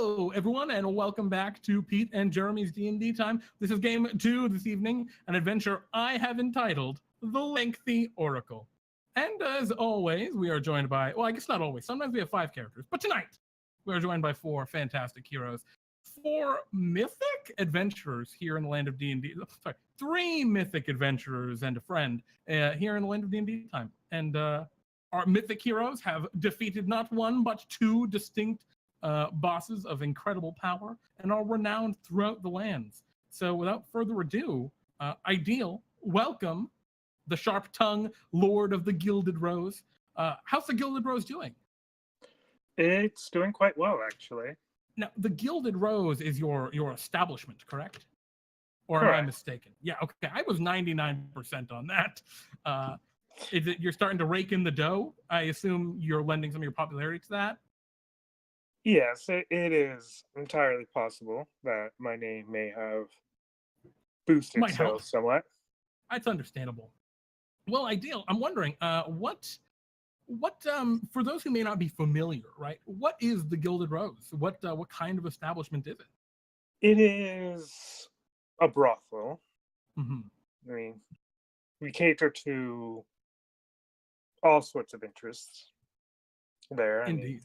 Hello, everyone, and welcome back to Pete and Jeremy's D&D Time. This is Game 2 this evening, an adventure I have entitled The Lengthy Oracle. And as always, we are joined by, well, I guess not always, sometimes we have 5 characters, but tonight we are joined by 4 fantastic heroes. 4 mythic adventurers here in the land of D&D, sorry, 3 mythic adventurers and a friend here in the land of D&D Time. And our mythic heroes have defeated not one, but 2 distinct bosses of incredible power and are renowned throughout the lands. So without further ado, Ideal, welcome the sharp tongue Lord of the Gilded Rose. How's the Gilded Rose doing? It's doing quite well, actually. Now, the Gilded Rose is your establishment, correct? Or Correct. am I mistaken? Yeah, okay. I was 99% on that. Is it you're starting to rake in the dough? I assume you're lending some of your popularity to that? Yes, it is entirely possible that my name may have boosted Might help. sales somewhat. That's understandable. Well, Ideal, I'm wondering, what for those who may not be familiar, right? What is the Gilded Rose? What kind of establishment is it? It is a brothel. Mm-hmm. I mean, we cater to all sorts of interests there. Indeed.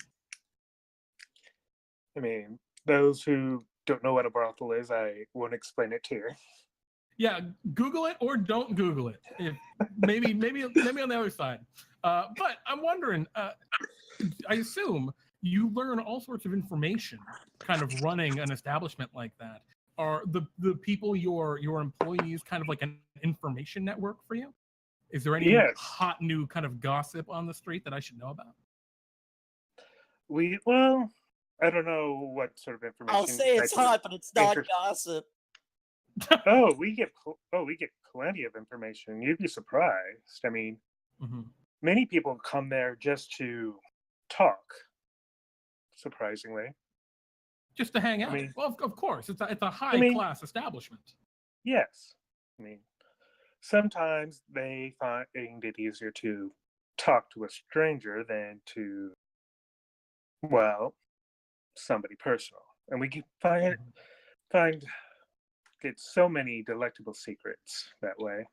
I mean, those who don't know what a brothel is, I won't explain it here. Yeah, Google it or don't Google it. If maybe on the other side. But I'm wondering, I assume you learn all sorts of information kind of running an establishment like that. Are the people your employees kind of like an information network for you? Is there any hot new kind of gossip on the street that I should know about? Well, I don't know what sort of information. I'll say it's hot, but it's not gossip. We get plenty of information. You'd be surprised. I mean, many people come there just to talk. Surprisingly, just to hang out. I mean, well, of course, it's a high class establishment. Yes, I mean, sometimes they find it easier to talk to a stranger than to, well, somebody personal, and we can find get so many delectable secrets that way.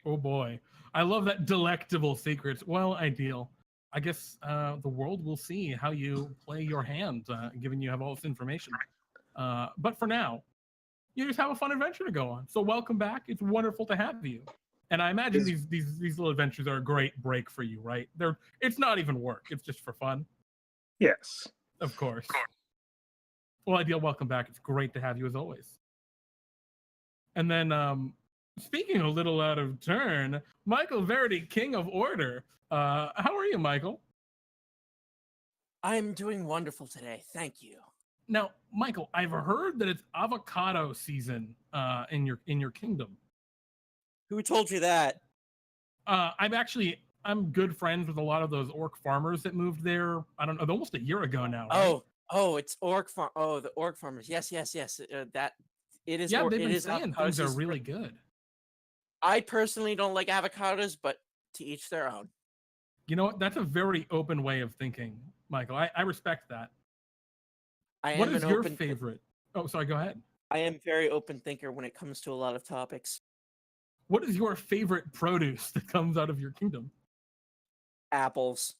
Oh boy, I love that, delectable secrets. Well, Ideal, I guess the world will see how you play your hand, given you have all this information. But for now, you just have a fun adventure to go on. So welcome back. It's wonderful to have you. And I imagine these little adventures are a great break for you, right? It's not even work. It's just for fun. Yes. Of course. Well, Ideal, welcome back. It's great to have you as always. And then, speaking a little out of turn, Michael Verity, King of Order. How are you, Michael? I'm doing wonderful today. Thank you. Now, Michael, I've heard that it's avocado season in your kingdom. Who told you that? I'm good friends with a lot of those orc farmers that moved there. I don't know, almost a year ago now. Right? Oh, it's orc farm. Oh, the orc farmers. Yes. That it is. Yeah, they've been saying things are really good. I personally don't like avocados, but to each their own. You know what? That's a very open way of thinking, Michael. I respect that. What is your favorite? Oh, sorry. Go ahead. I am very open thinker when it comes to a lot of topics. What is your favorite produce that comes out of your kingdom? Apples.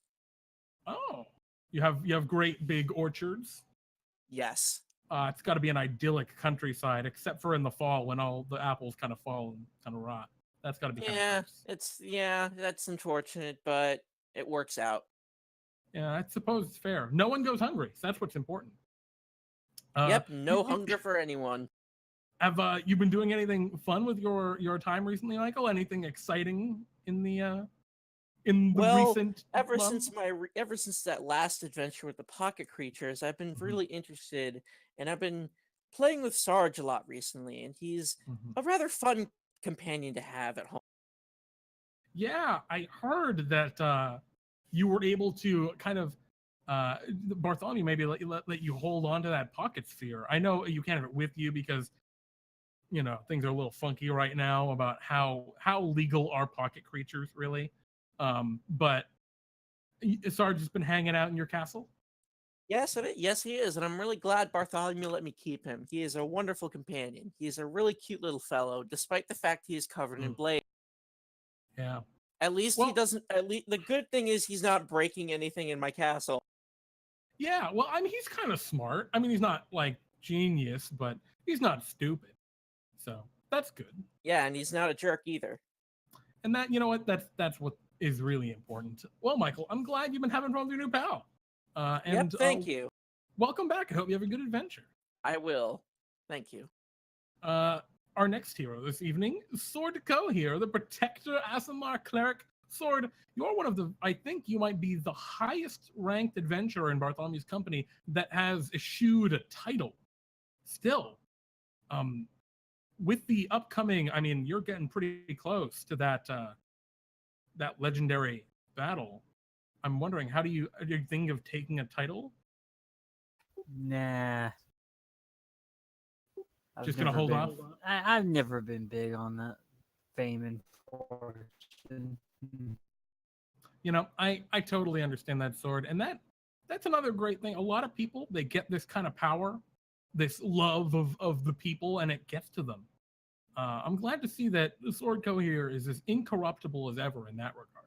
Oh, you have great big orchards? Yes. It's got to be an idyllic countryside, except for in the fall when all the apples kind of fall and kind of rot. That's got to be that's unfortunate, but it works out. Yeah, I suppose it's fair. No one goes hungry, so that's what's important. Yep, no hunger for anyone. Have you been doing anything fun with your time recently, Michael? Anything exciting in the recent ever since that last adventure with the pocket creatures, I've been really interested, and I've been playing with Sarge a lot recently, and he's a rather fun companion to have at home. Yeah, I heard that you were able to kind of Bartholomew maybe let you hold on to that pocket sphere. I know you can't have it with you because things are a little funky right now about how legal are pocket creatures really. But Sarge has been hanging out in your castle? Yes, yes, he is, and I'm really glad Bartholomew let me keep him. He is a wonderful companion. He is a really cute little fellow, despite the fact he is covered in blade. Yeah. At least he doesn't. At least the good thing is he's not breaking anything in my castle. Yeah. Well, I mean, he's kind of smart. I mean, he's not like genius, but he's not stupid. So that's good. Yeah, and he's not a jerk either. And that, you know what? That's what is really important. Well, Michael, I'm glad you've been having fun with your new pal. Yep, thank you. Welcome back. I hope you have a good adventure. I will. Thank you. Our next hero this evening, Sword Coheir, the Protector Aasimar Cleric. Sword, you're one of the, I think you might be the highest ranked adventurer in Bartholomew's company that has eschewed a title. Still, with the upcoming, I mean, you're getting pretty close to that legendary battle. I'm wondering, are you thinking of taking a title? Nah. Just gonna hold off? I've never been big on that fame and fortune. You know, I totally understand that, Sword, and that's another great thing. A lot of people, they get this kind of power, this love of the people, and it gets to them. I'm glad to see that the Sword Coheir is as incorruptible as ever in that regard.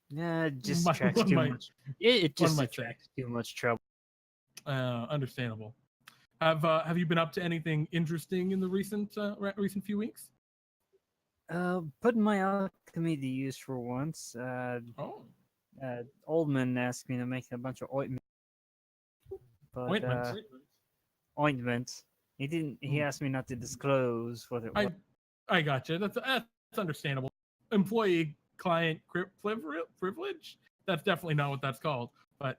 Yeah, it just attracts too much. It just attracts too much trouble. Understandable. Have you been up to anything interesting in the recent few weeks? Putting my alchemy to use for once. Oldman asked me to make a bunch of ointment. But, ointments. He didn't. He asked me not to disclose what it was. I gotcha. That's understandable. Employee client privilege. That's definitely not what that's called. But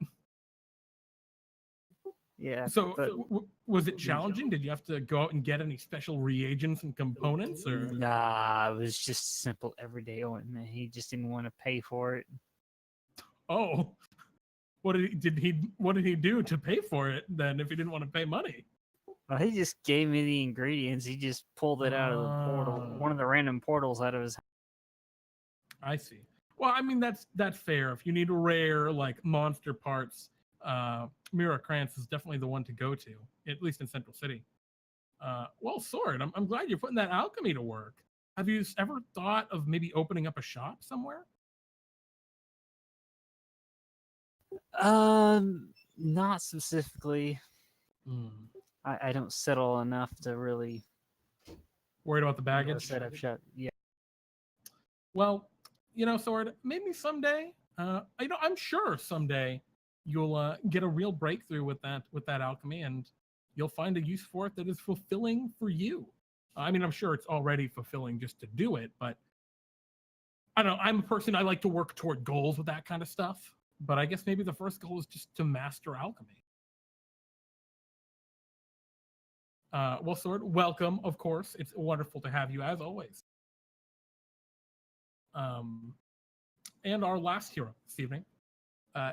yeah. So was it challenging? Did you have to go out and get any special reagents and components, or? Nah, it was just simple everyday ointment. He just didn't want to pay for it. Oh, what did he do to pay for it then? If he didn't want to pay money? Well, he just gave me the ingredients. He just pulled it out of the portal, one of the random portals out of his. I see. Well, I mean that's fair. If you need rare like monster parts, Mira Krantz is definitely the one to go to, at least in Central City. Well, Sword, I'm glad you're putting that alchemy to work. Have you ever thought of maybe opening up a shop somewhere? Not specifically. I don't settle enough to really worried about the baggage. Set up shop. Yeah. Well, Sword, maybe someday. I'm sure someday you'll get a real breakthrough with that alchemy, and you'll find a use for it that is fulfilling for you. I mean, I'm sure it's already fulfilling just to do it, but I don't know. I'm a person, I like to work toward goals with that kind of stuff, but I guess maybe the first goal is just to master alchemy. Well, Sword, welcome, of course. It's wonderful to have you, as always. And our last hero this evening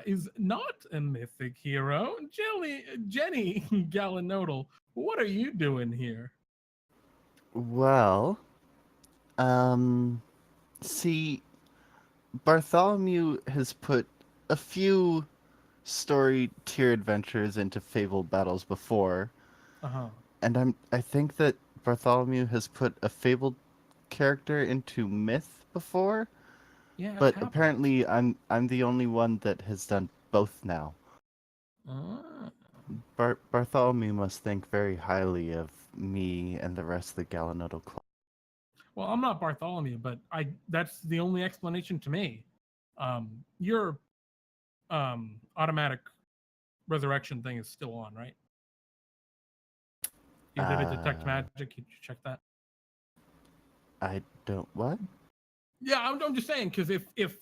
is not a mythic hero. Jenny Galanodel, what are you doing here? Well, see, Bartholomew has put a few story tier adventures into Fabled Battles before. And I think that Bartholomew has put a Fabled character into Myth before. Yeah, but apparently I'm the only one that has done both now. Bartholomew must think very highly of me and the rest of the Galanodel club. Well, I'm not Bartholomew, but that's the only explanation to me. Your automatic resurrection thing is still on, right? You did it detect magic. Did you check that? I don't. What? Yeah, I'm just saying, because if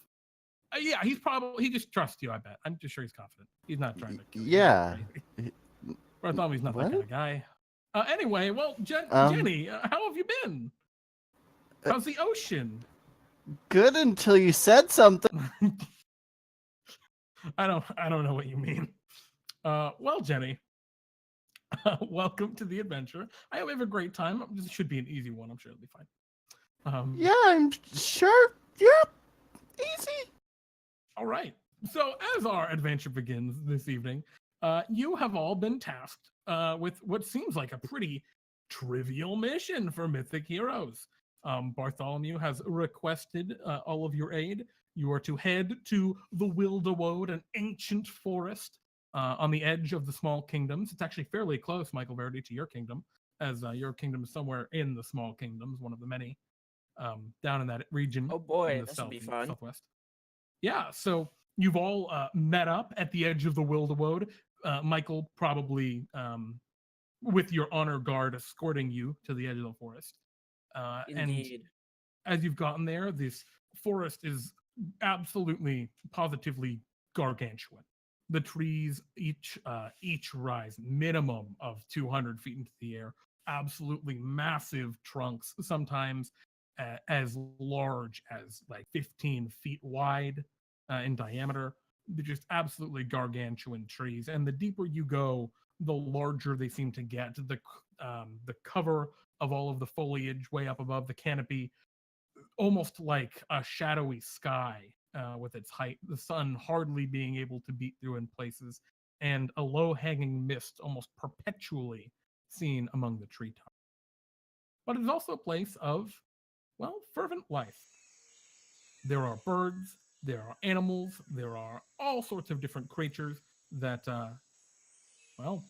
yeah, he just trusts you. I bet. I'm just sure he's confident. He's not trying to. Yeah. Bartholomew's not that kind of guy. Anyway, well, Jenny, how have you been? How's the ocean? Good until you said something. I don't know what you mean. Well, Jenny, welcome to the adventure. I hope you have a great time. This should be an easy one. I'm sure it'll be fine. Yeah, I'm sure. Yep. Easy. All right. So as our adventure begins this evening, you have all been tasked with what seems like a pretty trivial mission for mythic heroes. Bartholomew has requested all of your aid. You are to head to the Wildewoad, an ancient forest on the edge of the small kingdoms. It's actually fairly close, Michael Verity, to your kingdom, as your kingdom is somewhere in the small kingdoms, one of the many down in that region. Oh boy, in the this will be fun. Southwest. Yeah, so you've all met up at the edge of the Wildewoad. Michael probably with your honor guard escorting you to the edge of the forest. Indeed. And as you've gotten there, this forest is absolutely, positively gargantuan. The trees each rise minimum of 200 feet into the air. Absolutely massive trunks, sometimes as large as like 15 feet wide in diameter. They're just absolutely gargantuan trees. And the deeper you go, the larger they seem to get. The cover of all of the foliage way up above the canopy, almost like a shadowy sky with its height, the sun hardly being able to beat through in places, and a low-hanging mist almost perpetually seen among the treetops. But it is also a place of, well, fervent life. There are birds, there are animals, there are all sorts of different creatures that, well,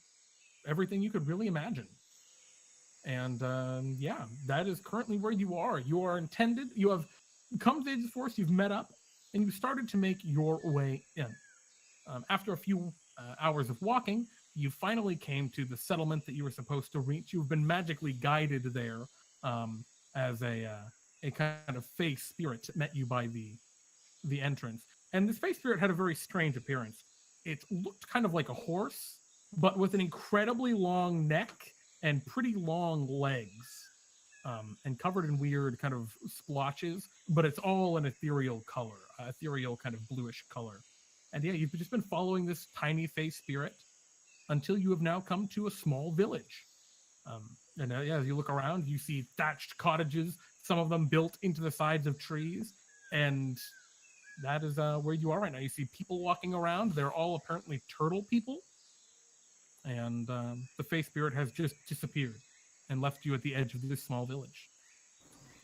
everything you could really imagine. And yeah, that is currently where you are. You have come to the edge of the forest, you've met up, and you've started to make your way in. After a few hours of walking, you finally came to the settlement that you were supposed to reach. You've been magically guided there as a kind of fey spirit met you by the entrance. And this fey spirit had a very strange appearance. It looked kind of like a horse, but with an incredibly long neck and pretty long legs, and covered in weird kind of splotches, but it's all an ethereal color, ethereal kind of bluish color. And yeah, you've just been following this tiny fey spirit until you have now come to a small village. And yeah, as you look around, you see thatched cottages, some of them built into the sides of trees, and that is where you are right now. You see people walking around. They're all apparently turtle people. And the fey spirit has just disappeared and left you at the edge of this small village.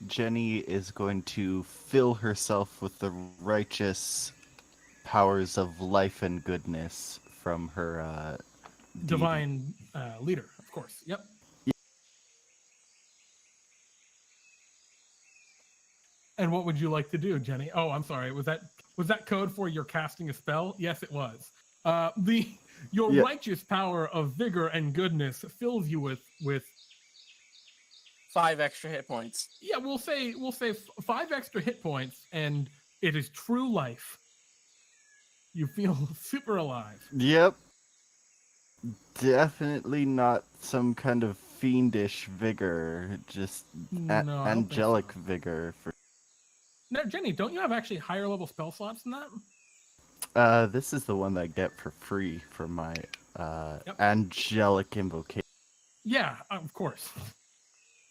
Jenny is going to fill herself with the righteous powers of life and goodness from her divine leader, of course. Yep. And what would you like to do, Jenny? Oh, I'm sorry. Was that code for you're casting a spell? Yes, it was. Your righteous power of vigor and goodness fills you with 5 extra hit points. Yeah, we'll say 5 extra hit points, and it is true life. You feel super alive. Yep. Definitely not some kind of fiendish vigor, just angelic vigor. Now, Jenny, don't you have actually higher level spell slots than that? This is the one that I get for free for my angelic invocation. Yeah, of course.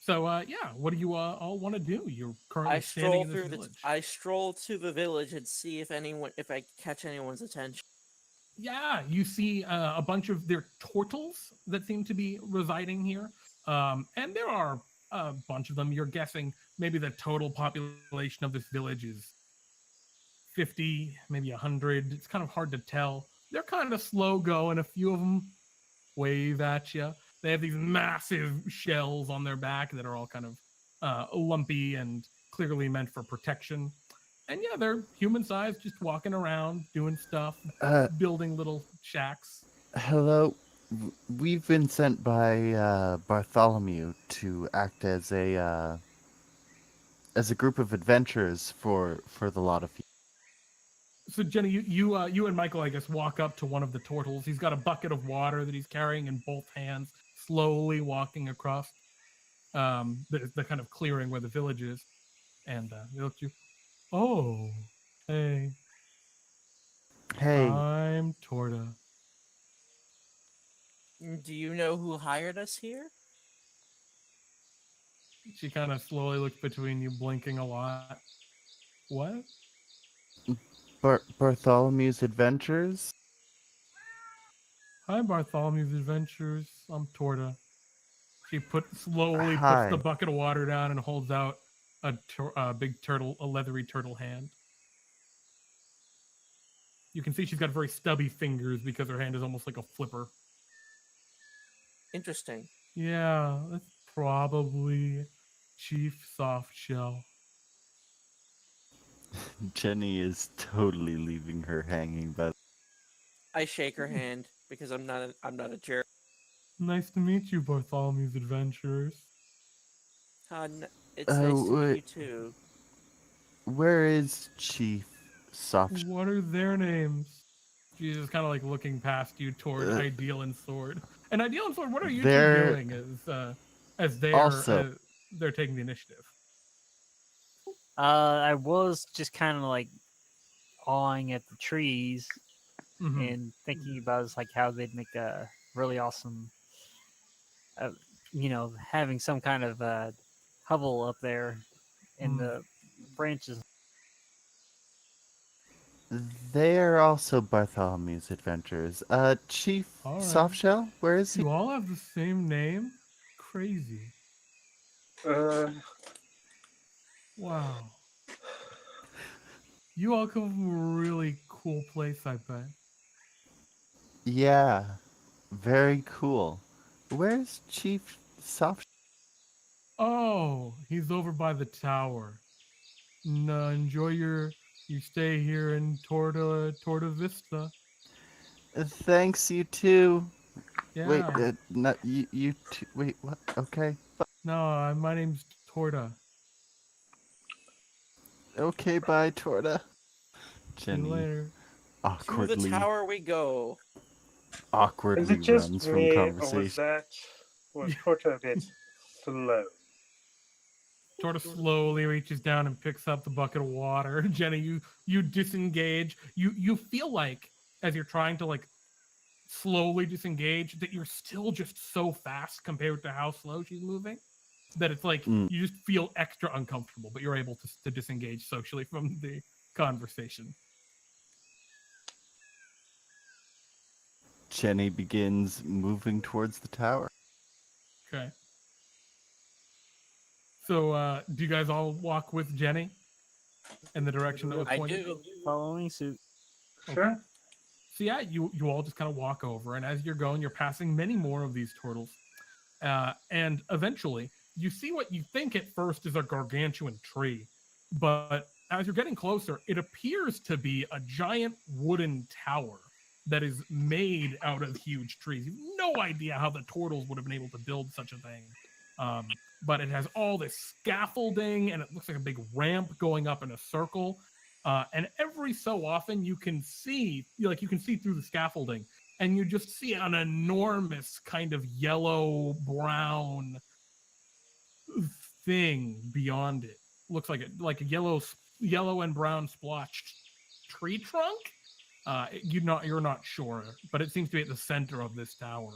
So, yeah, what do you all want to do? You're currently standing in this village. I stroll to the village and see if I catch anyone's attention. Yeah, you see a bunch of their tortles that seem to be residing here. And there are a bunch of them. You're guessing maybe the total population of this village is 50, maybe 100. It's kind of hard to tell. They're kind of slow going. A few of them wave at you. They have these massive shells on their back that are all kind of lumpy and clearly meant for protection. And yeah, they're human-sized, just walking around, doing stuff, building little shacks. Hello. We've been sent by Bartholomew to act as a group of adventurers for the lot of you. So Jenny, you and Michael, I guess, walk up to one of the tortles. He's got a bucket of water that he's carrying in both hands, slowly walking across the kind of clearing where the village is. And they look at you. Oh, hey. Hey. I'm Torta. Do you know who hired us here? She kind of slowly looks between you, blinking a lot. What? Bartholomew's Adventures? Hi, Bartholomew's Adventures. I'm Torta. She slowly puts Hi. the bucket of water down and holds out a big turtle, a leathery turtle hand. You can see she's got very stubby fingers because her hand is almost like a flipper. Interesting. Yeah, that's probably Chief Softshell. Jenny is totally leaving her hanging, but I shake her hand because I'm not a jerk. Nice to meet you, Bartholomew's Adventurers. It's nice to meet you wait, too. where is Chief Soft? What are their names? She's just kind of like looking past you toward Uh, Ideal and Sword. And Ideal and Sword, what are you two they're- doing as they're Also- they're taking the initiative? I was just kind of like awing at the trees Mhm. and thinking about is like how they'd make a really awesome, having some kind of hovel up there in the branches. They are also Bartholomew's Adventures. Chief All right. Softshell, where is he? You all have the same name? Crazy. Wow. You all come from a really cool place, I bet. Yeah, very cool. Where's Chief Soft? Oh, he's over by the tower. Enjoy your stay here in Torta Vista. Thanks, you too. Yeah. Wait, not you two. Wait, what? Okay, No, my name's Torta. okay, bye, Torta. See you Jenny later. To the awkwardly tower we go. Is it just runs from me, or conversation. was Torta a bit slow? Torta slowly reaches down and picks up the bucket of water. Jenny, you disengage. You feel like as you're trying to like slowly disengage that you're still just so fast compared to how slow she's moving that it's like you just feel extra uncomfortable, but you're able to disengage socially from the conversation. Jenny begins moving towards the tower. Okay. So, do you guys all walk with Jenny in the direction that was I pointed? do. Following suit. Sure. So yeah, you all just kind of walk over, and as you're going, you're passing many more of these turtles, and eventually you see what you think at first is a gargantuan tree, but as you're getting closer, it appears to be a giant wooden tower that is made out of huge trees. You have no idea how the turtles would have been able to build such a thing. But it has all this scaffolding, and it looks like a big ramp going up in a circle. And every so often you can see through the scaffolding, and you just see an enormous kind of yellow-brown thing beyond it. Looks like a yellow and brown splotched tree trunk. You're not sure, but it seems to be at the center of this tower.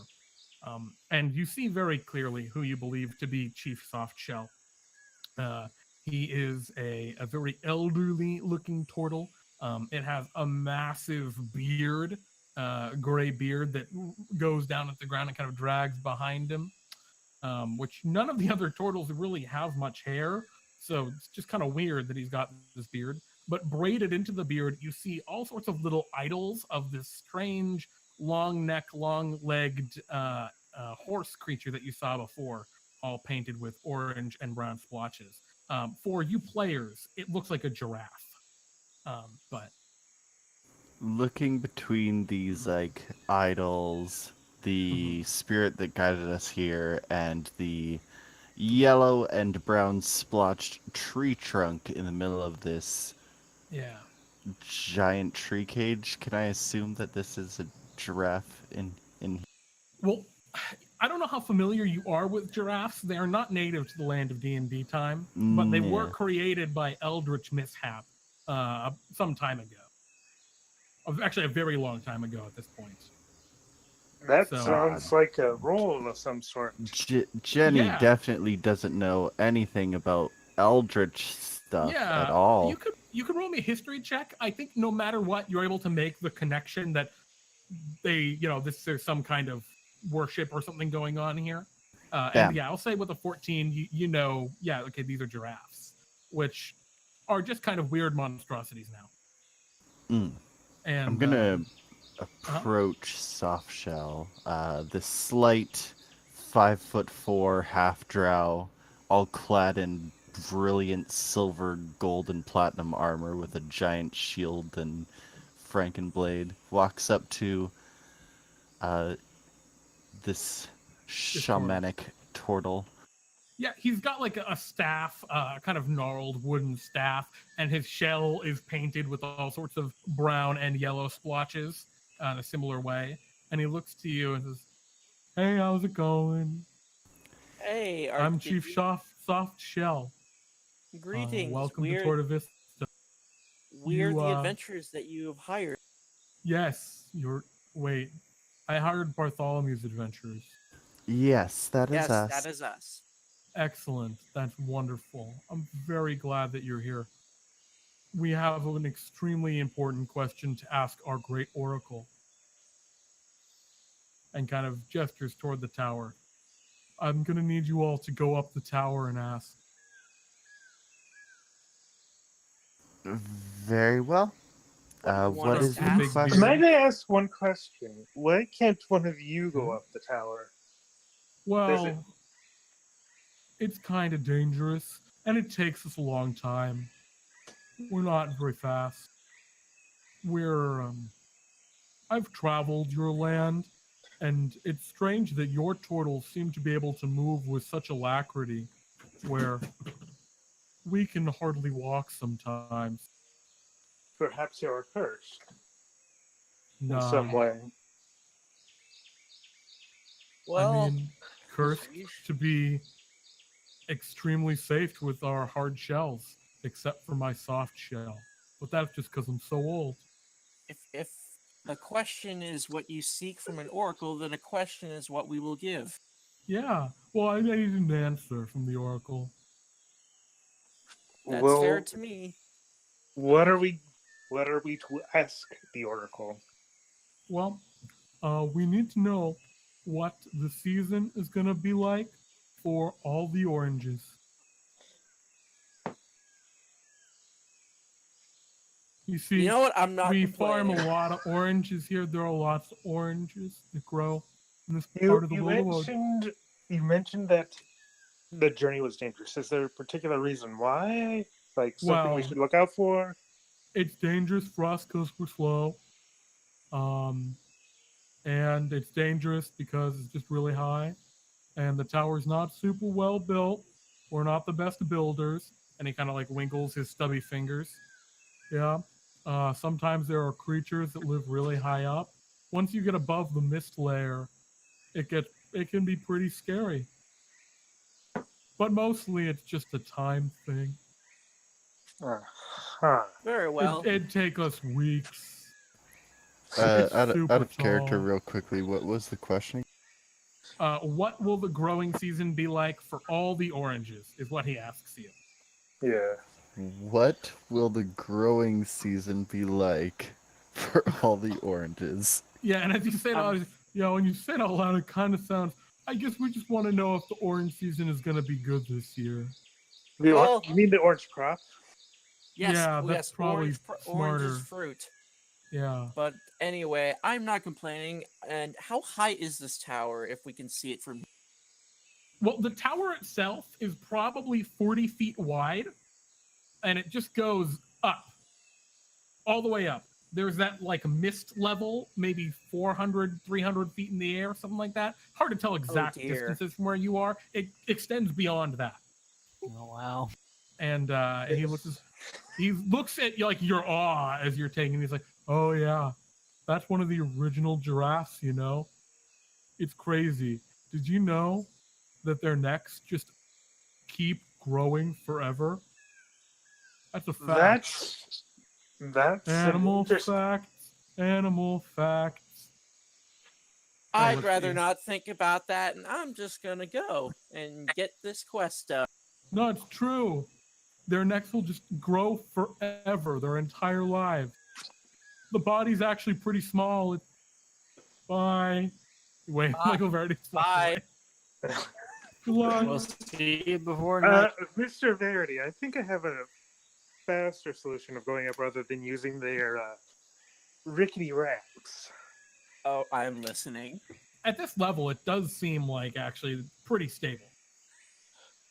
And you see very clearly who you believe to be Chief Softshell. He is a very elderly looking turtle. It has a massive beard, gray beard that goes down at the ground and kind of drags behind him, which none of the other turtles really have much hair. So it's just kind of weird that he's got this beard. But braided into the beard, you see all sorts of little idols of this strange, long neck, long legged horse creature that you saw before, all painted with orange and brown splotches. For you players, it looks like a giraffe. But Looking between these like idols, the spirit that guided us here, and the yellow and brown splotched tree trunk in the middle of this yeah. giant tree cage, can I assume that this is a giraffe in Well, I don't know how familiar you are with giraffes. They are not native to the land of DnDTime, but they were Yeah. created by eldritch mishap some time ago. Actually, a very long time ago at this point. That So- sounds like a role of some sort. Jenny Yeah. definitely doesn't know anything about eldritch stuff at all. You could roll me a history check. I think no matter what, you're able to make the connection that there's some kind of worship or something going on here. And Bam. yeah, I'll say with a 14, okay, these are giraffes, which are just kind of weird monstrosities now. Mm. And I'm gonna approach Softshell, this slight 5'4" half drow, all clad in brilliant silver, gold, and platinum armor with a giant shield and frankenblade, walks up to this shamanic tortle. Yeah, he's got like a staff, kind of gnarled wooden staff, and his shell is painted with all sorts of brown and yellow splotches in a similar way. And he looks to you and says, "Hey, how's it going? Hey, I'm Chief Soft Shell. Greetings. Welcome we're, to Torta Vista. We're the adventurers that you have hired. Yes, wait. I hired Bartholomew's adventurers. Yes, that is us. Yes, that is us. Excellent. That's wonderful. I'm very glad that you're here. We have an extremely important question to ask our great oracle." And kind of gestures toward the tower. "I'm going to need you all to go up the tower and ask." Very well. What is the big question? Might I ask one question? Why can't one of you go up the tower? Well, it's kind of dangerous, and it takes us a long time. We're not very fast. I've traveled your land, and it's strange that your tortles seem to be able to move with such alacrity, where we can hardly walk sometimes. Perhaps you're cursed No, in some way. Well, I mean, cursed to be extremely safe with our hard shells, except for my soft shell. But that's just because I'm so old. if a question is what you seek from an oracle, then a question is what we will give. Yeah, well, I need an answer from the oracle. That's Well, fair to me. what are we to ask the oracle? Well, we need to know what the season is going to be like for all the oranges. You see, You know what? I'm not we farm complaining. a lot of oranges here. There are lots of oranges that grow in this part of the Wildewoad. You mentioned that the journey was dangerous. Is there a particular reason why? Like something we should look out for? It's dangerous for us because we're slow. And it's dangerous because it's just really high. And the tower's not super well built. We're not the best builders. And he kind of like winkles his stubby fingers. Yeah. Sometimes there are creatures that live really high up. Once you get above the mist layer, it can be pretty scary. But mostly it's just a time thing. Very well. It'd take us weeks. Out of super character, tall. real quickly, what was the question? What will the growing season be like for all the oranges, is what he asks you. Yeah. What will the growing season be like for all the oranges? Yeah, and as you say it out loud, when you say it out loud, it kind of sounds, I guess we just want to know if the orange season is going to be good this year. Well, You mean the orange crop? Yes, Yeah, that's probably orange is smarter. fruit. Yeah. But anyway, I'm not complaining. And how high is this tower if we can see it from? Well, the tower itself is probably 40 feet wide, and it just goes up, all the way up. There's that like mist level, maybe 400, 300 feet in the air, something like that. Hard to tell exact distances from where you are. It extends beyond that. Oh, wow. And he looks at you like your awe as you're taking. He's like, "Oh yeah, that's one of the original giraffes. You know, it's crazy. Did you know that their necks just keep growing forever? That's a fact. That's Animal facts. Animal facts." I'd rather not think about that, and I'm just gonna go and get this quest done. No, it's true. Their necks will just grow forever, their entire lives. The body's actually pretty small. Bye. Wait, Michael Verity's Bye. away. Good luck. We'll see you before night. Mr. Verity, I think I have a faster solution of going up rather than using their rickety racks. Oh, I'm listening. At this level, it does seem like actually pretty stable.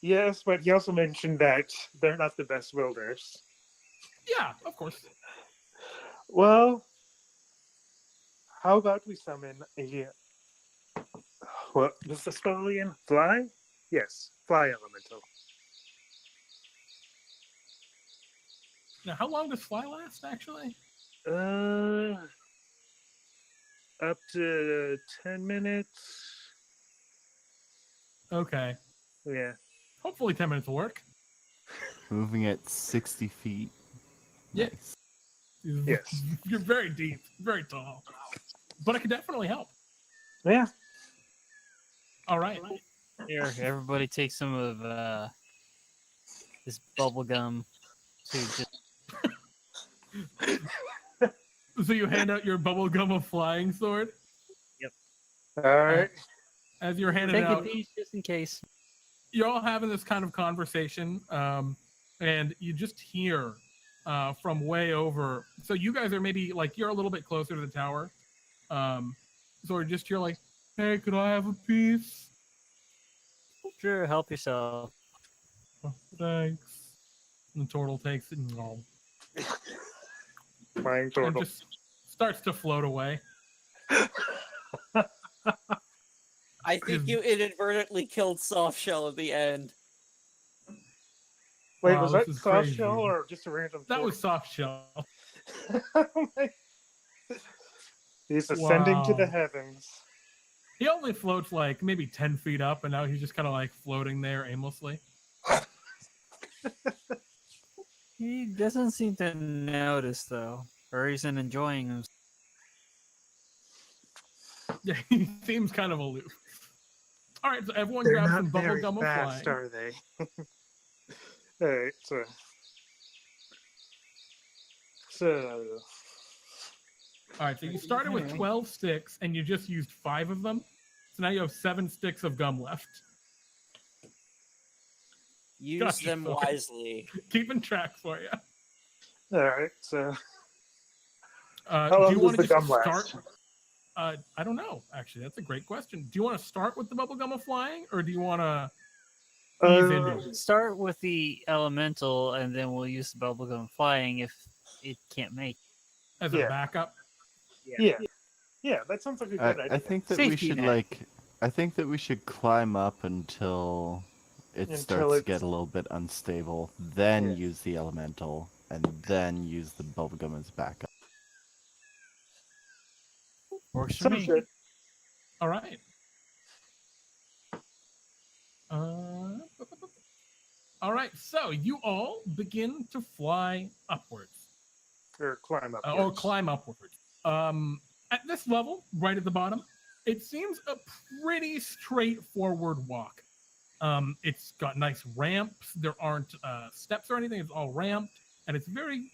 Yes, but he also mentioned that they're not the best builders. Yeah, of course. Well, how about we summon a... What was the spell again? Fly? Yes, fly elemental. Now, how long does fly last, actually? Up to 10 minutes. Okay. Yeah. Hopefully 10 minutes will work. Moving at 60 feet. Yeah. Nice. Yes. You're very deep, very tall. But it could definitely help. Yeah. All right. Here, everybody take some of this bubble gum to just So you hand out your bubblegum of flying sword? All right. As you're handing take it a out, piece just in case. you're all having this kind of conversation, and you just hear from way over. So you guys are maybe like you're a little bit closer to the tower. So you just hear like, "Hey, could I have a piece?" Sure, help yourself. Oh, thanks. And the turtle takes it and Flying tortle. just starts to float away. I think you inadvertently killed Softshell at the end. Wait, Wow, was this that is soft crazy. shell or just a random That tortle? was soft shell. Oh my- He's ascending to the Wow. heavens. He only floats like maybe 10 feet up, and now he's just kind of like floating there aimlessly. He doesn't seem to notice though, or he's enjoying him. Yeah, he seems kind of aloof. All right, so everyone They're grab not some bubble very gum of fast, flying. are they? All right, so All right, so you started with 12 sticks, and you just used 5 of them. So now you have 7 sticks of gum left. Use Gotcha, them sorry. wisely. Keeping track for you. all right, so Do long you does want the to just gum start? last? I don't know. Actually, that's a great question. Do you want to start with the bubble gum of flying, or do you want to ease into it? Start with the elemental, and then we'll use the bubblegum flying if it can't make. As Yeah. a backup? Yeah, that sounds like a good idea. I think that we Safety should net. I think that we should climb up until it Until starts to it's- get a little bit unstable, then Yeah. use the elemental, and then use the bubblegum as backup. Works for Sounds me. good. All right. All right, so you all begin to fly upwards. Or climb up. Or climb upwards. At this level, right at the bottom, it seems a pretty straightforward walk. It's got nice ramps. There aren't steps or anything. It's all ramped, and it's very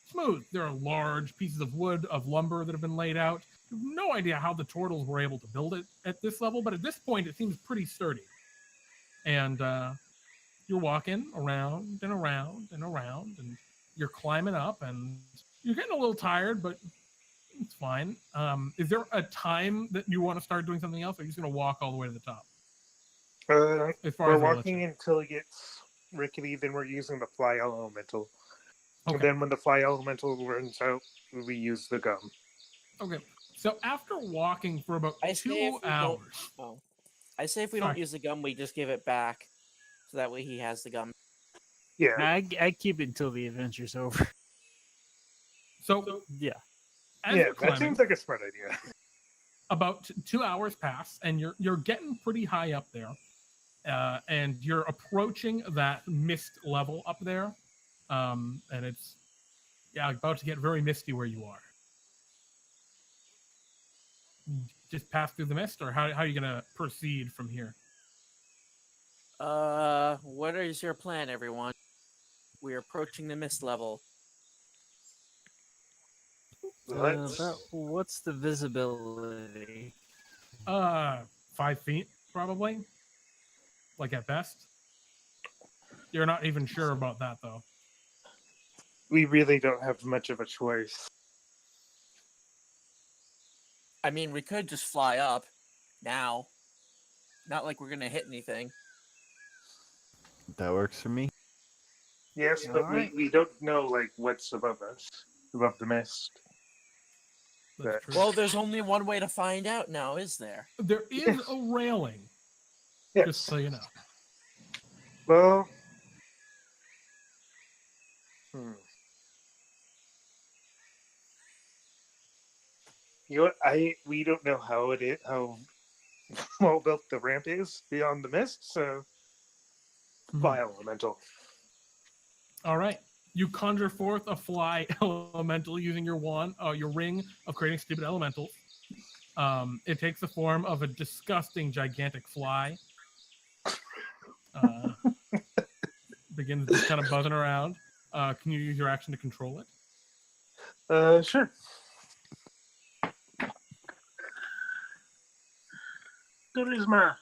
smooth. There are large pieces of wood, of lumber that have been laid out. You have no idea how the tortles were able to build it at this level, but at this point, it seems pretty sturdy. And you're walking around and around and around, and you're climbing up, and you're getting a little tired, but it's fine. Is there a time that you want to start doing something else, or are you just going to walk all the way to the top? As far We're as it'll let walking you? until it gets rickety, then we're using the fly elemental. And Okay. then when the fly elemental runs out, we use the gum. Okay. So after walking for about I say if 2 we hours, don't- Oh. I say if we don't Sorry. use the gum, we just give it back. So that way he has the gum. Yeah. I keep it until the adventure's over. so Yeah. as Yeah, you're that climbing, seems like a smart idea. about 2 hours pass, and you're getting pretty high up there, and you're approaching that mist level up there, and it's about to get very misty where you are. Just pass through the mist, or how are you gonna proceed from here? What is your plan, everyone? We're approaching the mist level. What's the visibility? 5 feet, probably. Like at best. You're not even sure about that, though. We really don't have much of a choice. I mean, we could just fly up now. Not like we're gonna hit anything. That works for me. Yes, but Alright. we don't know like what's above us, above the mist. That's true. Well, there's only one way to find out now, is there? There is a railing, Yes. just so you know. Well. You know what? We don't know how it is, how well built the ramp is beyond the mist, so fly elemental. All right. You conjure forth a fly elemental using your wand, your ring of creating stupid elementals. It takes the form of a disgusting, gigantic fly. Begins just kind of buzzing around. Can you use your action to control it? Sure. Charisma.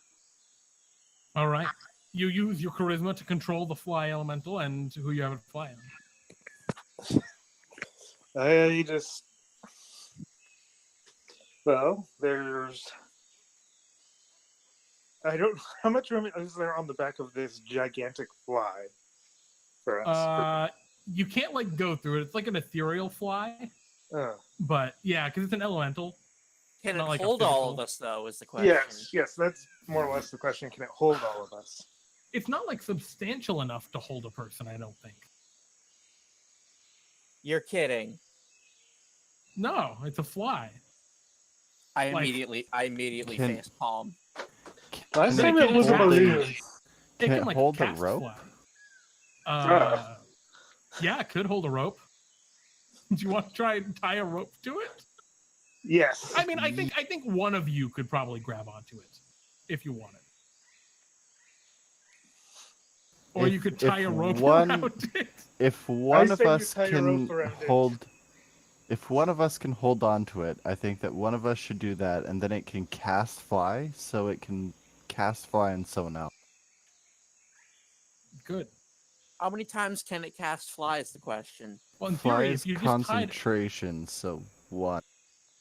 All right. You use your charisma to control the fly elemental and who you have it fly on. I just. Well, there's. I don't. How much room is there on the back of this gigantic fly for us? You can't like go through it. It's like an ethereal fly. But yeah, because it's an elemental. Can it Not like a hold all of physical- us, though, is the question. Yes, that's more or less the question. Can it hold all of us? It's not like substantial enough to hold a person, I don't think. You're kidding. No, it's a fly. I Like- immediately Can- face palm. Last Can time it it was a hold balloon. It Can can it like hold a cast rope? fly. Yeah, it could hold a rope. Do you want to try and tie a rope to it? Yes. I mean, I think one of you could probably grab onto it if you wanted. Or you could tie a rope around it. If one of say you us tie a can rope around it. hold, if one of us can hold on to it, I think that one of us should do that, and then it can cast fly, so it can cast fly and someone else. Good. How many times can it cast fly is the question. Well, in Fly theory, is if you just tied, concentration, so one.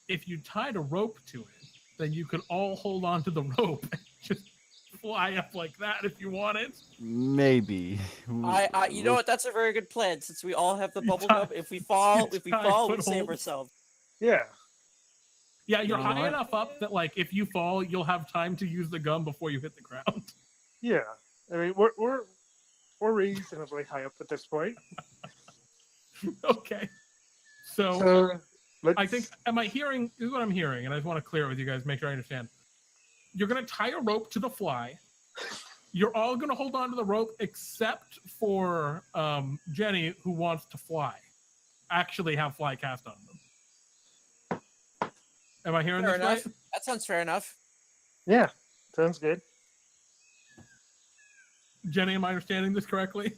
if you tied a rope to it, then you could all hold on to the rope and just fly up like that if you wanted. Maybe. You know what? That's a very good plan. Since we all have the You bubble tie- gum, if we fall, you we tie save footholds. ourselves. Yeah. Yeah, you're You know high what? enough up that like if you fall, you'll have time to use the gun before you hit the ground. Yeah. I mean, we're reasonably high up at this point. Okay. So So let's. I think, am I hearing, this is what I'm hearing, and I just want to clear it with you guys, make sure I understand. You're going to tie a rope to the fly. You're all going to hold on to the rope except for Jenny, who wants to fly. Actually have fly cast on them. Am I hearing Fair this enough. right? That sounds fair enough. Yeah. Sounds good. Jenny, am I understanding this correctly?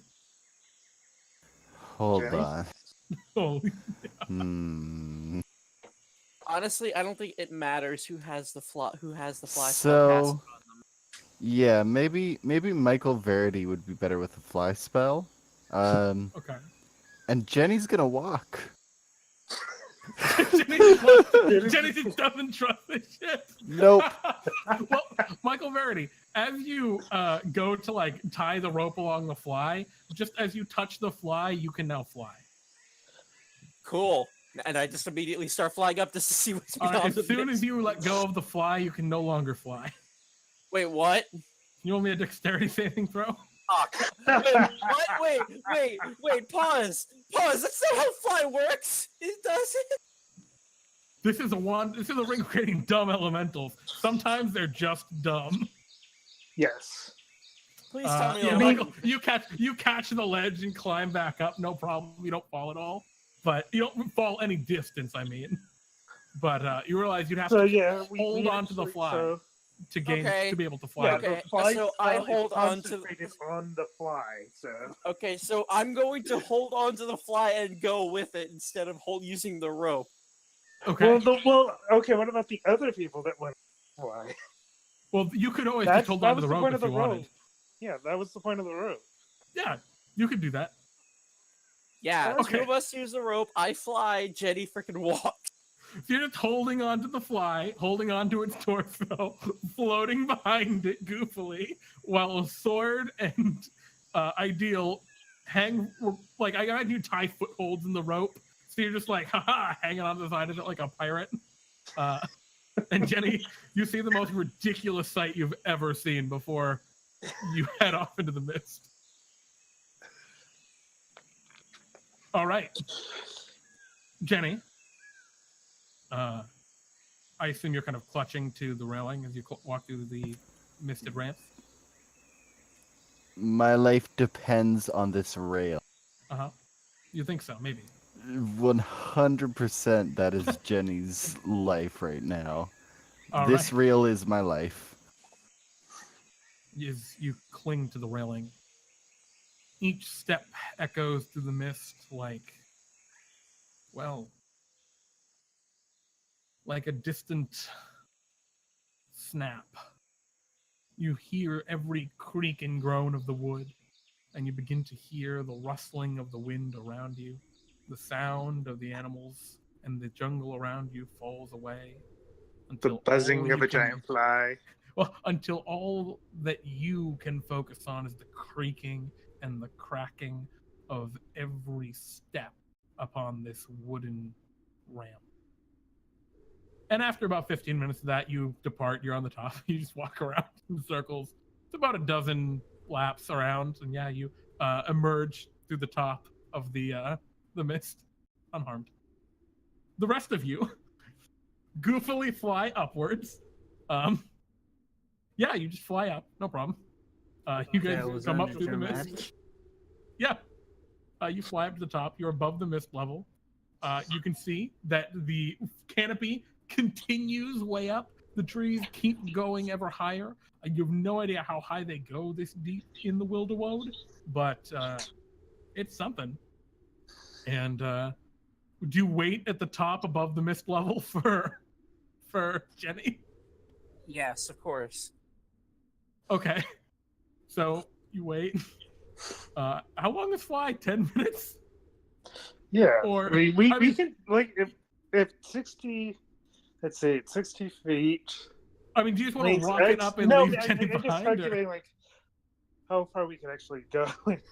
Hold Jenny? on. Oh, Honestly, I don't think it matters who has the fly. Spell So, cast on them. yeah, maybe Michael Verity would be better with a fly spell. okay. And Jenny's gonna walk. Jenny just doesn't trust this shit. Nope. Well, Michael Verity, as you go to like tie the rope along the fly, just as you touch the fly, you can now fly. Cool. And I just immediately start flying up just to see what's All beyond right, the as soon mist. as you let go of the fly, you can no longer fly. Wait, what? You want me a dexterity saving throw? Oh, wait, what? Wait, pause. That's not how fly works. It doesn't. This is a ring of creating dumb elementals. Sometimes they're just dumb. Yes. Please tell me. Yeah, I'm Michael, you catch the ledge and climb back up, no problem. You don't fall at all. But you don't fall any distance, I mean. But you realize you'd have So to yeah, hold on to the actually- fly so, to gain Okay. to be able to fly. yeah, Okay, the fly so I spell is hold on to- concentrated on the fly. So Okay, so I'm going to hold on to the fly and go with it instead of using the rope. Okay. Okay. What about the other people that went fly? Well, you could always just hold on to the rope if you wanted. Yeah, that was the point of the rope. Yeah, you could do that. Yeah, Okay. two of us use the rope. I fly. Jenny freaking walks. So you're just holding on to the fly, holding on to its torso, floating behind it goofily, while Sword and Ideal hang, like, I imagine you tie footholds in the rope, so you're just like, haha, hanging on the side of it like a pirate. And Jenny, you see the most ridiculous sight you've ever seen before you head off into the mist. All right. Jenny, I assume you're kind of clutching to the railing as you walk through the misted ramp. My life depends on this rail. Uh-huh. You think so, maybe. 100% that is Jenny's life right now. All this right. rail is my life. You cling to the railing. Each step echoes through the mist like a distant snap. You hear every creak and groan of the wood, and you begin to hear the rustling of the wind around you. The sound of the animals and the jungle around you falls away. The buzzing of a giant fly. Well, until all that you can focus on is the creaking and the cracking of every step upon this wooden ramp. And after about 15 minutes of that, you depart. You're on the top. You just walk around in circles. It's about a dozen laps around, and yeah, you emerge through the top of the mist, unharmed. The rest of you goofily fly upwards. Yeah, you just fly up, no problem. You guys come up through the mist. Yeah, you fly up to the top. You're above the mist level. You can see that the canopy continues way up. The trees keep going ever higher. You have no idea how high they go this deep in the Wildewoad, but it's something. And do you wait at the top above the mist level for Jenny? Yes, of course. Okay. So you wait. How long is fly? 10 minutes? Yeah. Or we can, like, if 60, let's say it's 60 feet. I mean, do you just want to rocket up and leave Jenny behind? Just calculating, like, how far we can actually go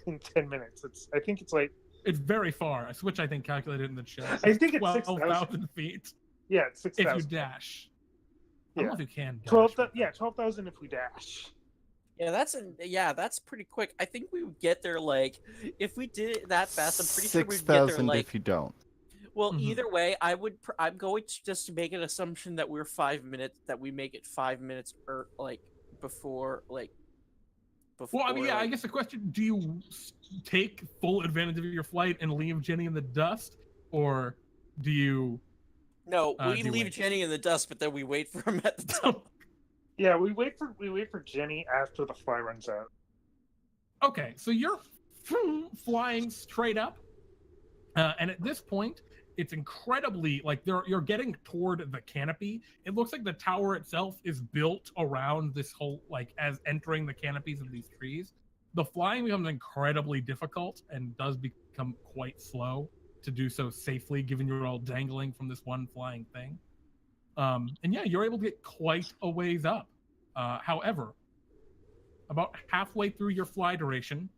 in 10 minutes. I think it's like... It's very far. Switch, I think, calculated in the chat. I think it's 12,000 feet. Yeah, it's 6,000. If you dash. I don't know if you can dash. 12,000 if we dash. Yeah, that's pretty quick. I think we would get there, like, if we did it that fast, I'm pretty sure we'd get there, 6,000 like... if you don't. Well, either way, I'm going to just make an assumption that we're 5 minutes, that we make it 5 minutes, or, like, before. Well, I mean, yeah, I guess the question, do you take full advantage of your flight and leave Jenny in the dust, or do you... No, we leave Jenny in the dust, but then we wait for him at the top. Yeah, we wait for Jenny after the fly runs out. Okay, so you're flying straight up, and at this point, it's incredibly, like, you're getting toward the canopy. It looks like the tower itself is built around this whole, like, as entering the canopies of these trees. The flying becomes incredibly difficult and does become quite slow to do so safely, given you're all dangling from this one flying thing. And yeah, you're able to get quite a ways up. However, about halfway through your fly duration,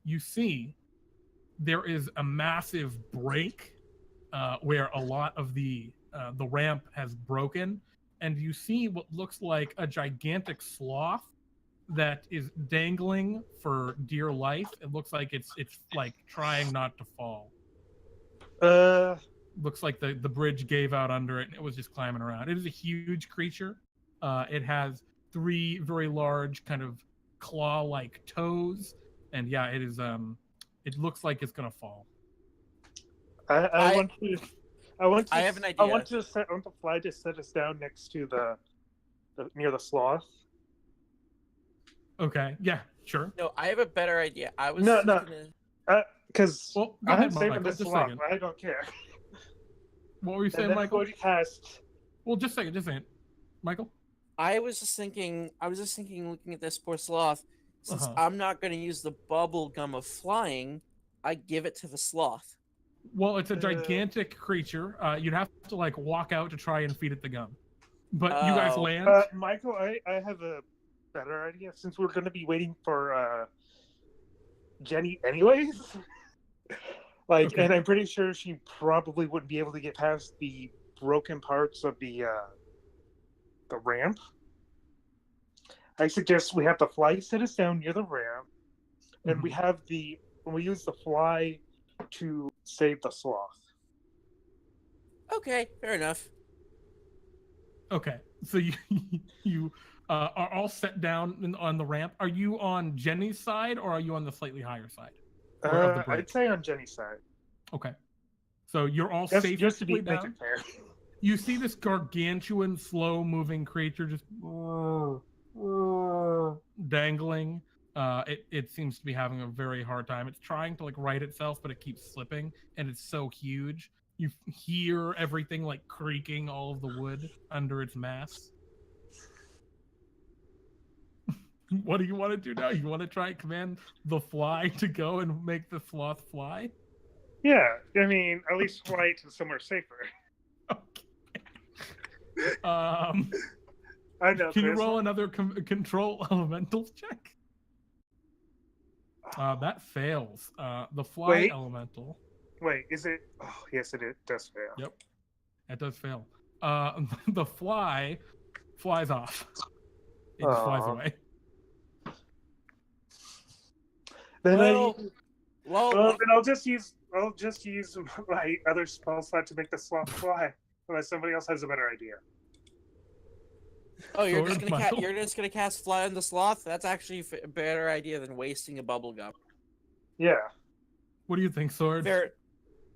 you see there is a massive break where a lot of the ramp has broken, and you see what looks like a gigantic sloth that is dangling for dear life. It looks like it's like trying not to fall. Looks like the bridge gave out under it and it was just climbing around. It is a huge creature. It has 3 very large kind of claw-like toes, and yeah, it is it looks like it's gonna fall. I want I have an idea. I want the fly to set us down next to the near the sloth. Okay, yeah, sure. No, I have a better idea. I was because Well, go I'm ahead, saving Michael, this just a sloth. second. I don't care. What were you And saying, then I'm Michael? going to cast. Well, just a second. Michael? I was just thinking, looking at this poor sloth, since I'm not going to use the bubble gum of flying, I give it to the sloth. Well, it's a gigantic creature. You'd have to like walk out to try and feed it the gum. But you guys land. Michael, I have a better idea. Since we're going to be waiting for Jenny anyways. And I'm pretty sure she probably wouldn't be able to get past the broken parts of the ramp. I suggest we have the fly set us down near the ramp, and we use the fly to save the sloth. Okay, fair enough. Okay, so you are all set down on the ramp. Are you on Jenny's side or are you on the slightly higher side? I'd say on Jenny's side. Okay, so you're all Just to safely make down. it fair. You see this gargantuan, slow-moving creature just dangling. It seems to be having a very hard time. It's trying to like right itself, but it keeps slipping, and it's so huge. You hear everything like creaking, all of the wood under its mass. What do you want to do now? You want to try and command the fly to go and make the sloth fly? Yeah, I mean, at least fly it to somewhere safer. Okay. I know. Can you roll another control elementals check? That fails. The fly elemental. Wait, is it? Oh, yes, it does fail. Yep, it does fail. The fly flies off. It just flies away. Then then I'll just use my other spell slot to make the sloth fly, unless somebody else has a better idea. Oh, you're just gonna cast fly on the sloth? That's actually a better idea than wasting a bubble gum. Yeah. What do you think, Sword?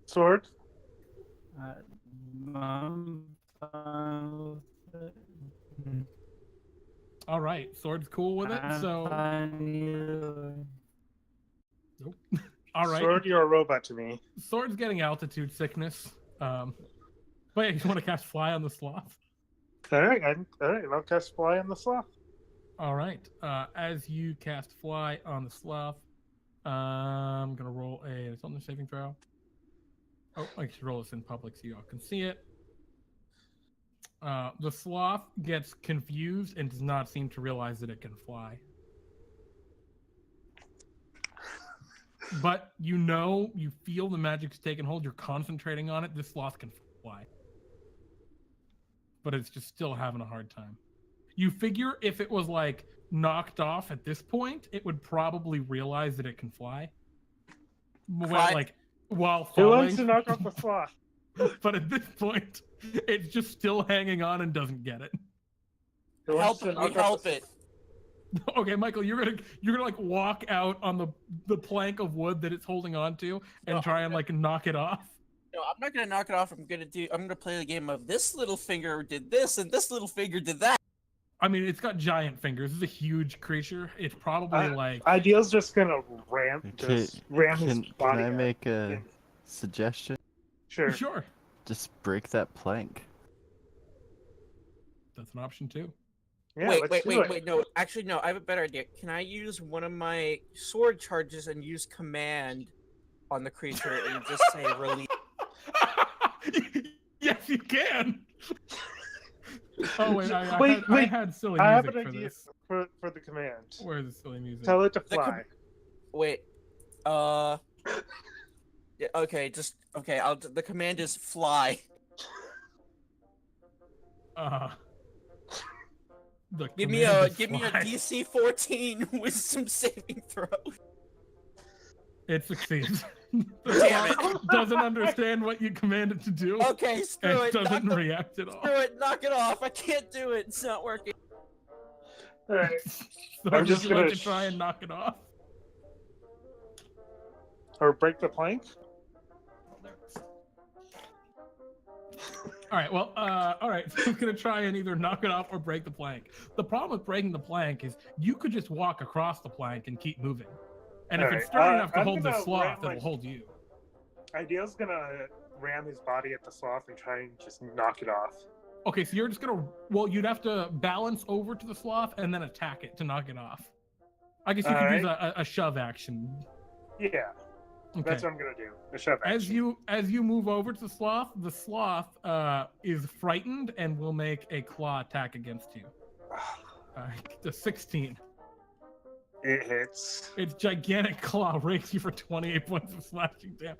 Sword? I'm fine with it. All right, Sword's cool with it. So. Nope. All right. Sword, you're a robot to me. Sword's getting altitude sickness. But yeah, you want to cast fly on the sloth? All right. I'll cast fly on the sloth. All right. As you cast fly on the sloth, I'm gonna roll a something saving throw. Oh, I should roll this in public so you all can see it. The sloth gets confused and does not seem to realize that it can fly. But you feel the magic's taken hold. You're concentrating on it. This sloth can fly. But it's just still having a hard time. You figure if it was like knocked off at this point, it would probably realize that it can fly. While falling. Who wants to knock off the sloth? But at this point, it's just still hanging on and doesn't get it. Help it. Okay, Michael, you're gonna like walk out on the plank of wood that it's holding on to and try and like knock it off. No, I'm not gonna knock it off. I'm gonna play the game of this little finger did this and this little finger did that. I mean, it's got giant fingers. It's a huge creature. It's probably like. Ideal's just gonna ram his body. Can I make a suggestion? Sure. Just break that plank. That's an option too. Yeah, wait. No, actually, no. I have a better idea. Can I use one of my sword charges and use command on the creature and just say release? Yes, you can. Oh wait, I had silly music I have an for idea this. for the command. Where's the silly music? Tell it to fly. Wait. Yeah, okay. The command is fly. Give me a DC 14 wisdom saving throw. It succeeds. Damn it! Doesn't understand what you commanded to do. Okay, screw it. Doesn't react at all. Screw it. Knock it off. I can't do it. It's not working. All right. So I'm just going gonna to try and knock it off. Or break the plank. All right. Well, all right. So I'm gonna try and either knock it off or break the plank. The problem with breaking the plank is you could just walk across the plank and keep moving. And if it's strong enough to hold the sloth, it'll hold you. Ideal's gonna ram his body at the sloth and try and just knock it off. Okay, so you're just gonna. Well, you'd have to balance over to the sloth and then attack it to knock it off. I guess you could use a shove action. Yeah, Okay. that's what I'm gonna do. A shove action. As you move over to the sloth is frightened and will make a claw attack against you. The 16. It hits. Its gigantic claw rakes you for 28 points of slashing damage.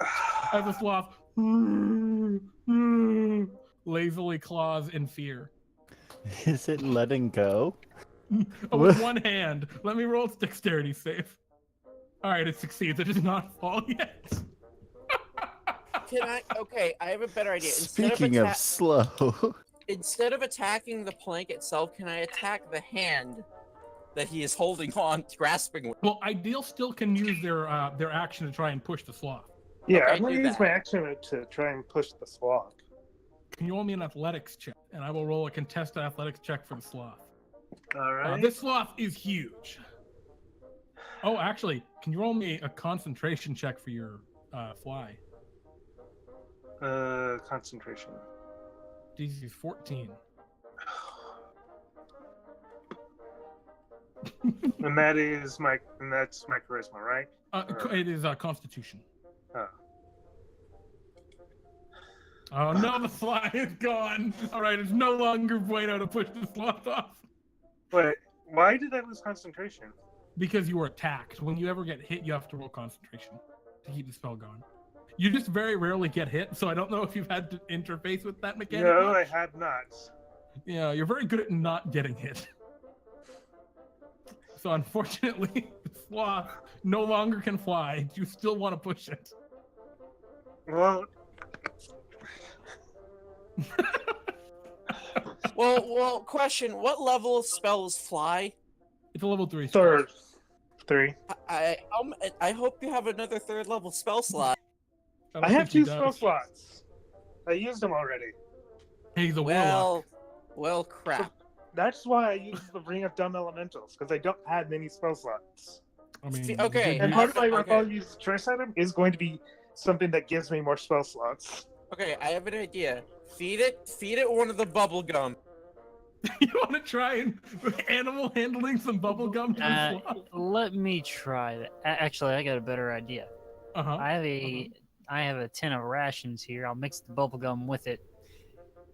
As the sloth lazily claws in fear. Is it letting go? With one hand. Let me roll its dexterity save. All right, it succeeds. It does not fall yet. Can I? Okay, I have a better idea. Speaking of slow. Instead of attacking the plank itself, can I attack the hand that he is holding on, grasping with? Well, Ideal still can use their action to try and push the sloth. Yeah, Okay, I'm gonna do use that. my action to try and push the sloth. Can you roll me an athletics check? And I will roll a contested athletics check for the sloth. All right. This sloth is huge. Oh, actually, can you roll me a concentration check for your fly? Concentration. DC is 14. And that's my charisma, right? It is Constitution. Oh. Oh no, the fly is gone. All right, it's no longer bueno to push the sloth off. Wait, why did I lose concentration? Because you were attacked. When you ever get hit, you have to roll concentration to keep the spell going. You just very rarely get hit, so I don't know if you've had to interface with that mechanic. No, I much. had not. Yeah, you're very good at not getting hit. So unfortunately, the sloth no longer can fly. You still want to push it. Well, Well, question: what level of spells fly? It's a level 3 spell. third. 3. I hope you have another third level spell slot. don't I have think he 2 spell does. slots. I used them already. He's a warlock. Well, crap. That's why I used the Ring of Dumb Elementals, because I don't have many spell slots. I mean, Okay, you And did- part of my Okay. rebellion use choice item is going to be something that gives me more spell slots. Okay, I have an idea. Feed it one of the bubble gum. you want to try and animal handling some bubble gum to the sloth? Let me try that. Actually, I got a better idea. Uh-huh. I have a tin of rations here. I'll mix the bubble gum with it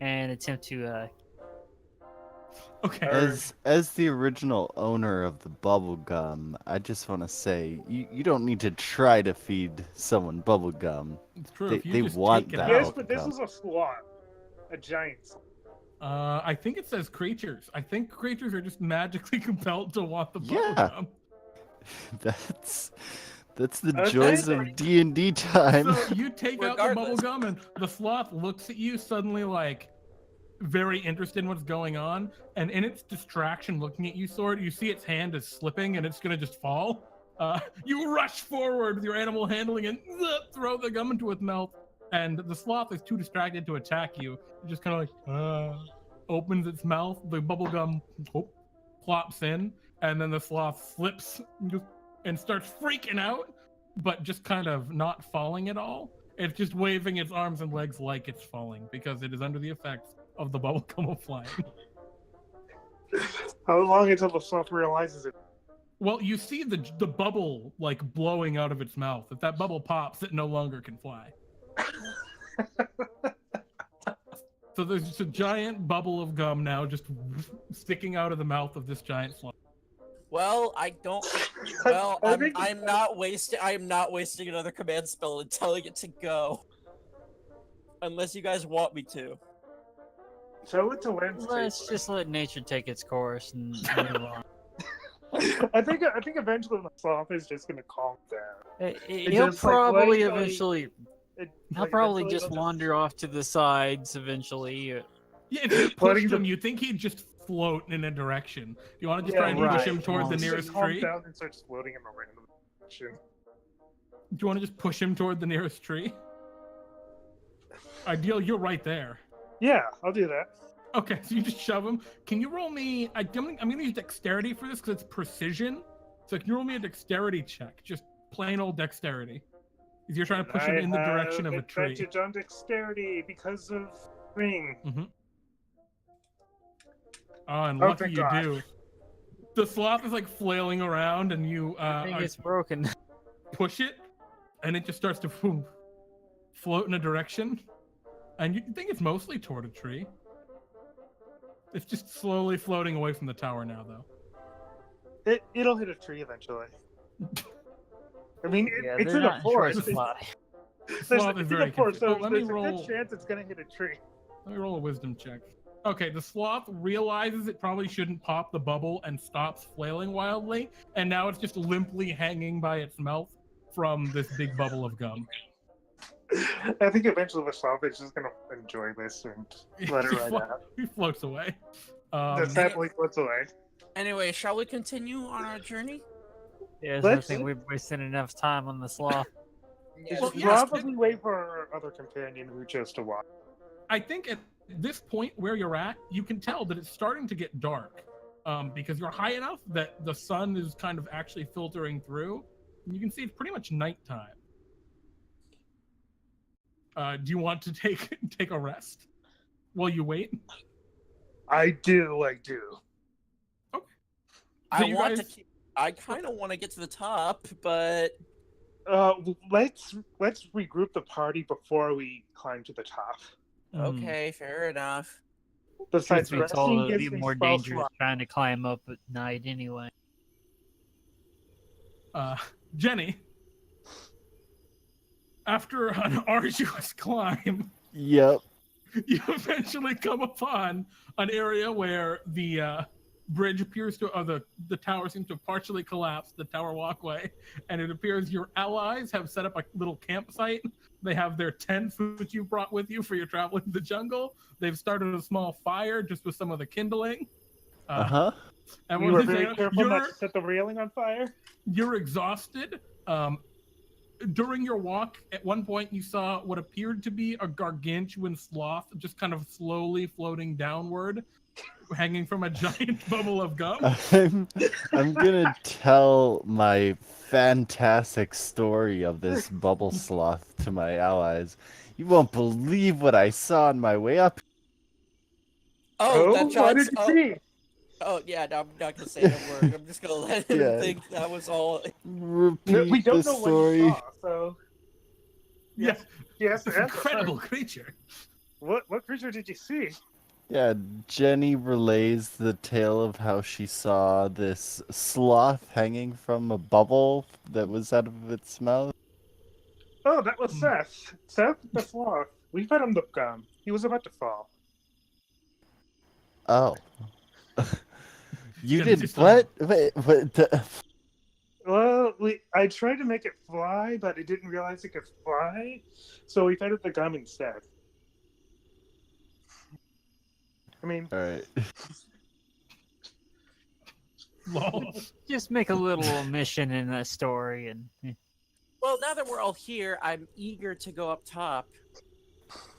and attempt to Okay. As the original owner of the bubble gum, I just want to say you don't need to try to feed someone bubble gum. It's true. They- if you they just want take it that. out- Yes, but this is a sloth. A giant sloth. I think it says creatures. I think creatures are just magically compelled to want the bubble Yeah. gum. That's the Okay. joys of D&D time. So you take out the bubble Regardless. gum, and the sloth looks at you suddenly like very interested in what's going on. And in its distraction, looking at you, Sword, you see its hand is slipping, and it's gonna just fall. You rush forward with your animal handling and throw the gum into its mouth. And the sloth is too distracted to attack you. It just kind of like opens its mouth. The bubble gum plops in, and then the sloth slips and starts freaking out, but just kind of not falling at all. It's just waving its arms and legs like it's falling because it is under the effects of the bubble gum flying. How long until the sloth realizes it? Well, you see the bubble like blowing out of its mouth. If that bubble pops, it no longer can fly. So there's just a giant bubble of gum now just sticking out of the mouth of this giant sloth. Well, I don't. Well, I think I'm not wasting. I am not wasting another command spell and telling it to go. Unless you guys want me to. Show it to Wednesday. let's just let nature take its course and move on. I think eventually the sloth is just gonna calm down. He'll just, like, probably letting go- eventually. He'll probably just wander off to the sides eventually. Yeah, if you Letting pushed the- him, you'd think he'd just float in a direction. Do you want to just Yeah, try and right. push him toward the Just nearest calm tree? down and starts floating in a random direction. Do you want to just push him toward the nearest tree? Ideal, you're right there. Yeah, I'll do that. Okay, so you just shove him. Can you roll me? I'm gonna use dexterity for this because it's precision. So can you roll me a dexterity check? Just plain old dexterity. is you're trying to push him in the direction of a tree. Advantage on dexterity because of ring. Oh, and lucky thank you God. do. The sloth is like flailing around, and you I think it's broken. push it, and it just starts to float in a direction. And you think it's mostly toward a tree. It's just slowly floating away from the tower now, though. It'll hit a tree eventually. I mean, Yeah, it's they're in a not in short forest. supply. Sloth is very confused. so Let me there's a roll. good chance it's gonna hit a tree. Let me roll a wisdom check. Okay, the sloth realizes it probably shouldn't pop the bubble and stops flailing wildly, and now it's just limply hanging by its mouth from this big bubble of gum. I think eventually the salvage is gonna enjoy this and let it ride out. He floats away. The sadly floats away. Anyway, shall we continue on our journey? Yes, I think we've wasted enough time on the sloth. We Well, should yes, probably wait for our other companion who chose to watch. I think at this point where you're at, you can tell that it's starting to get dark because you're high enough that the sun is kind of actually filtering through. And you can see it's pretty much nighttime. Do you want to take a rest while you wait? I do. Okay. So I kind of want to get to the top, but let's regroup the party before we climb to the top. okay, fair enough. Besides, Truth be told, resting it would gives be me more spell dangerous slot. trying to climb up at night anyway. Jenny, after an arduous climb, Yep. you eventually come upon an area where the bridge appears to, the tower seems to have partially collapsed, the tower walkway, and it appears your allies have set up a little campsite. They have their tents, which you brought with you for your travel in the jungle. They've started a small fire just with some of the kindling. And We were very careful not to set the railing on fire. You're exhausted. During your walk, at one point you saw what appeared to be a gargantuan sloth just kind of slowly floating downward, hanging from a giant bubble of gum. I'm gonna tell my fantastic story of this bubble sloth to my allies. You won't believe what I saw on my way up. That what did you see? Oh yeah, no, I'm not gonna say a word. I'm just gonna let him think that was all. Repeat We don't the know story. what you saw, so Yes, yes, this incredible creature. What creature did you see? Yeah, Jenny relays the tale of how she saw this sloth hanging from a bubble that was out of its mouth. Oh, that was Seth. Seth the sloth. We fed him the gum. He was about to fall. Oh. You Gonna did do what? Wait, what? Well, I tried to make it fly, but it didn't realize it could fly, so we fed it the gum instead. I mean, All right. Lol. Just make a little omission in that story, and Well, now that we're all here, I'm eager to go up top.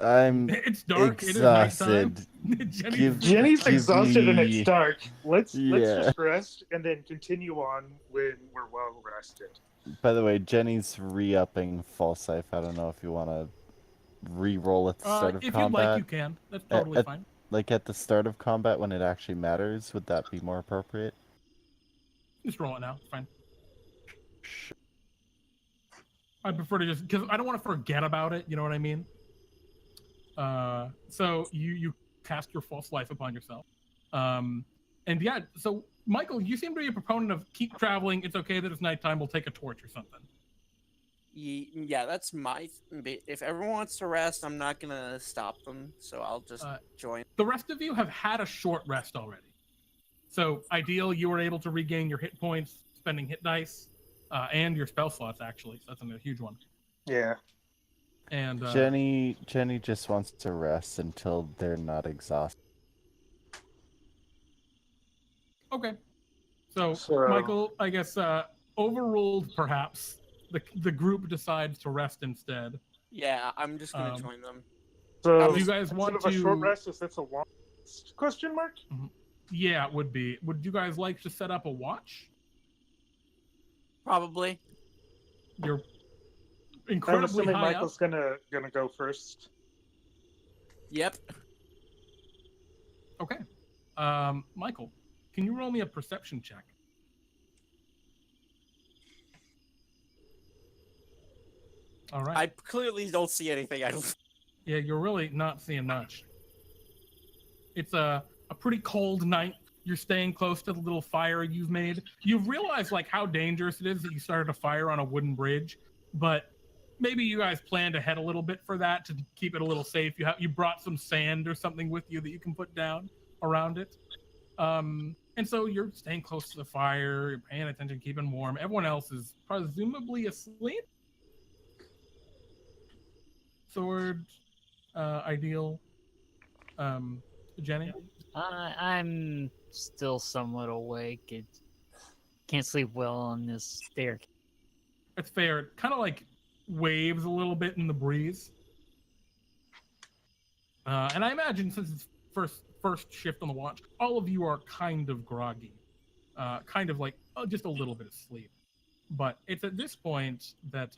I'm It's dark. exhausted. It is nighttime. Jenny's Give exhausted and me- it's dark. Let's Yeah. just rest and then continue on when we're well rested. By the way, Jenny's re-upping false life. I don't know if you want to re-roll at the start of if combat. you'd like, you can. That's totally fine. Like at the start of combat when it actually matters, would that be more appropriate? Just roll it now. It's fine. I prefer to just, because I don't want to forget about it. You know what I mean? So you cast your false life upon yourself. And yeah, so Michael, you seem to be a proponent of keep traveling. It's okay that it's nighttime. We'll take a torch or something. Yeah, that's my. If everyone wants to rest, I'm not gonna stop them, so I'll just join. The rest of you have had a short rest already. So ideal, you were able to regain your hit points, spending hit dice, and your spell slots actually. So that's a huge one. Yeah. And Jenny just wants to rest until they're not exhausted. Okay. So So- Michael, I guess overruled perhaps. The group decides to rest instead. Yeah, I'm just gonna join them. So Do you guys want instead of a short to- rest, is this a long rest? Question mark? Yeah, it would be. Would you guys like to set up a watch? Probably. You're incredibly assuming high Michael's up. gonna go first. Yep. Okay. Michael, can you roll me a perception check? All right. I clearly don't see anything. I don't. Yeah, you're really not seeing much. It's a pretty cold night. You're staying close to the little fire you've made. You've realized like how dangerous it is that you started a fire on a wooden bridge, but maybe you guys planned ahead a little bit for that to keep it a little safe. You brought some sand or something with you that you can put down around it. And so you're staying close to the fire, you're paying attention, keeping warm. Everyone else is presumably asleep. Sword, ideal, Jenny? I'm still somewhat awake. It can't sleep well on this staircase. It's fair. It kind of like waves a little bit in the breeze. And I imagine since it's first shift on the watch, all of you are kind of groggy. Kind of like just a little bit of sleep. But it's at this point that,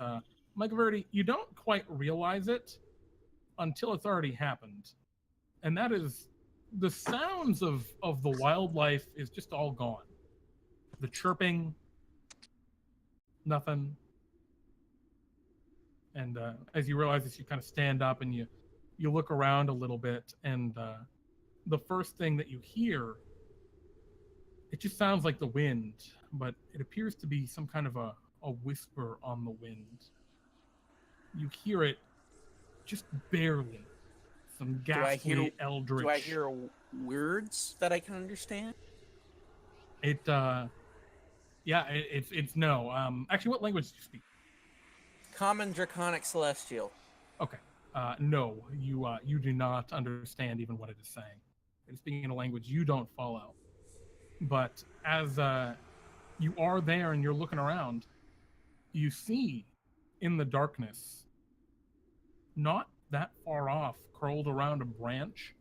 Michael Verity, you don't quite realize it until it's already happened. And that is the sounds of the wildlife is just all gone. The chirping, nothing. And as you realize this, you kind of stand up and you look around a little bit, and the first thing that you hear, it just sounds like the wind, but it appears to be some kind of a whisper on the wind. You hear it just barely. Some ghastly eldritch. Do I hear words that I can understand? It's no. Actually, what language do you speak? Common, Draconic, Celestial. Okay. No, you do not understand even what it is saying. It's speaking in a language you don't follow. But as you are there and you're looking around, you see in the darkness, not that far off, curled around a branch,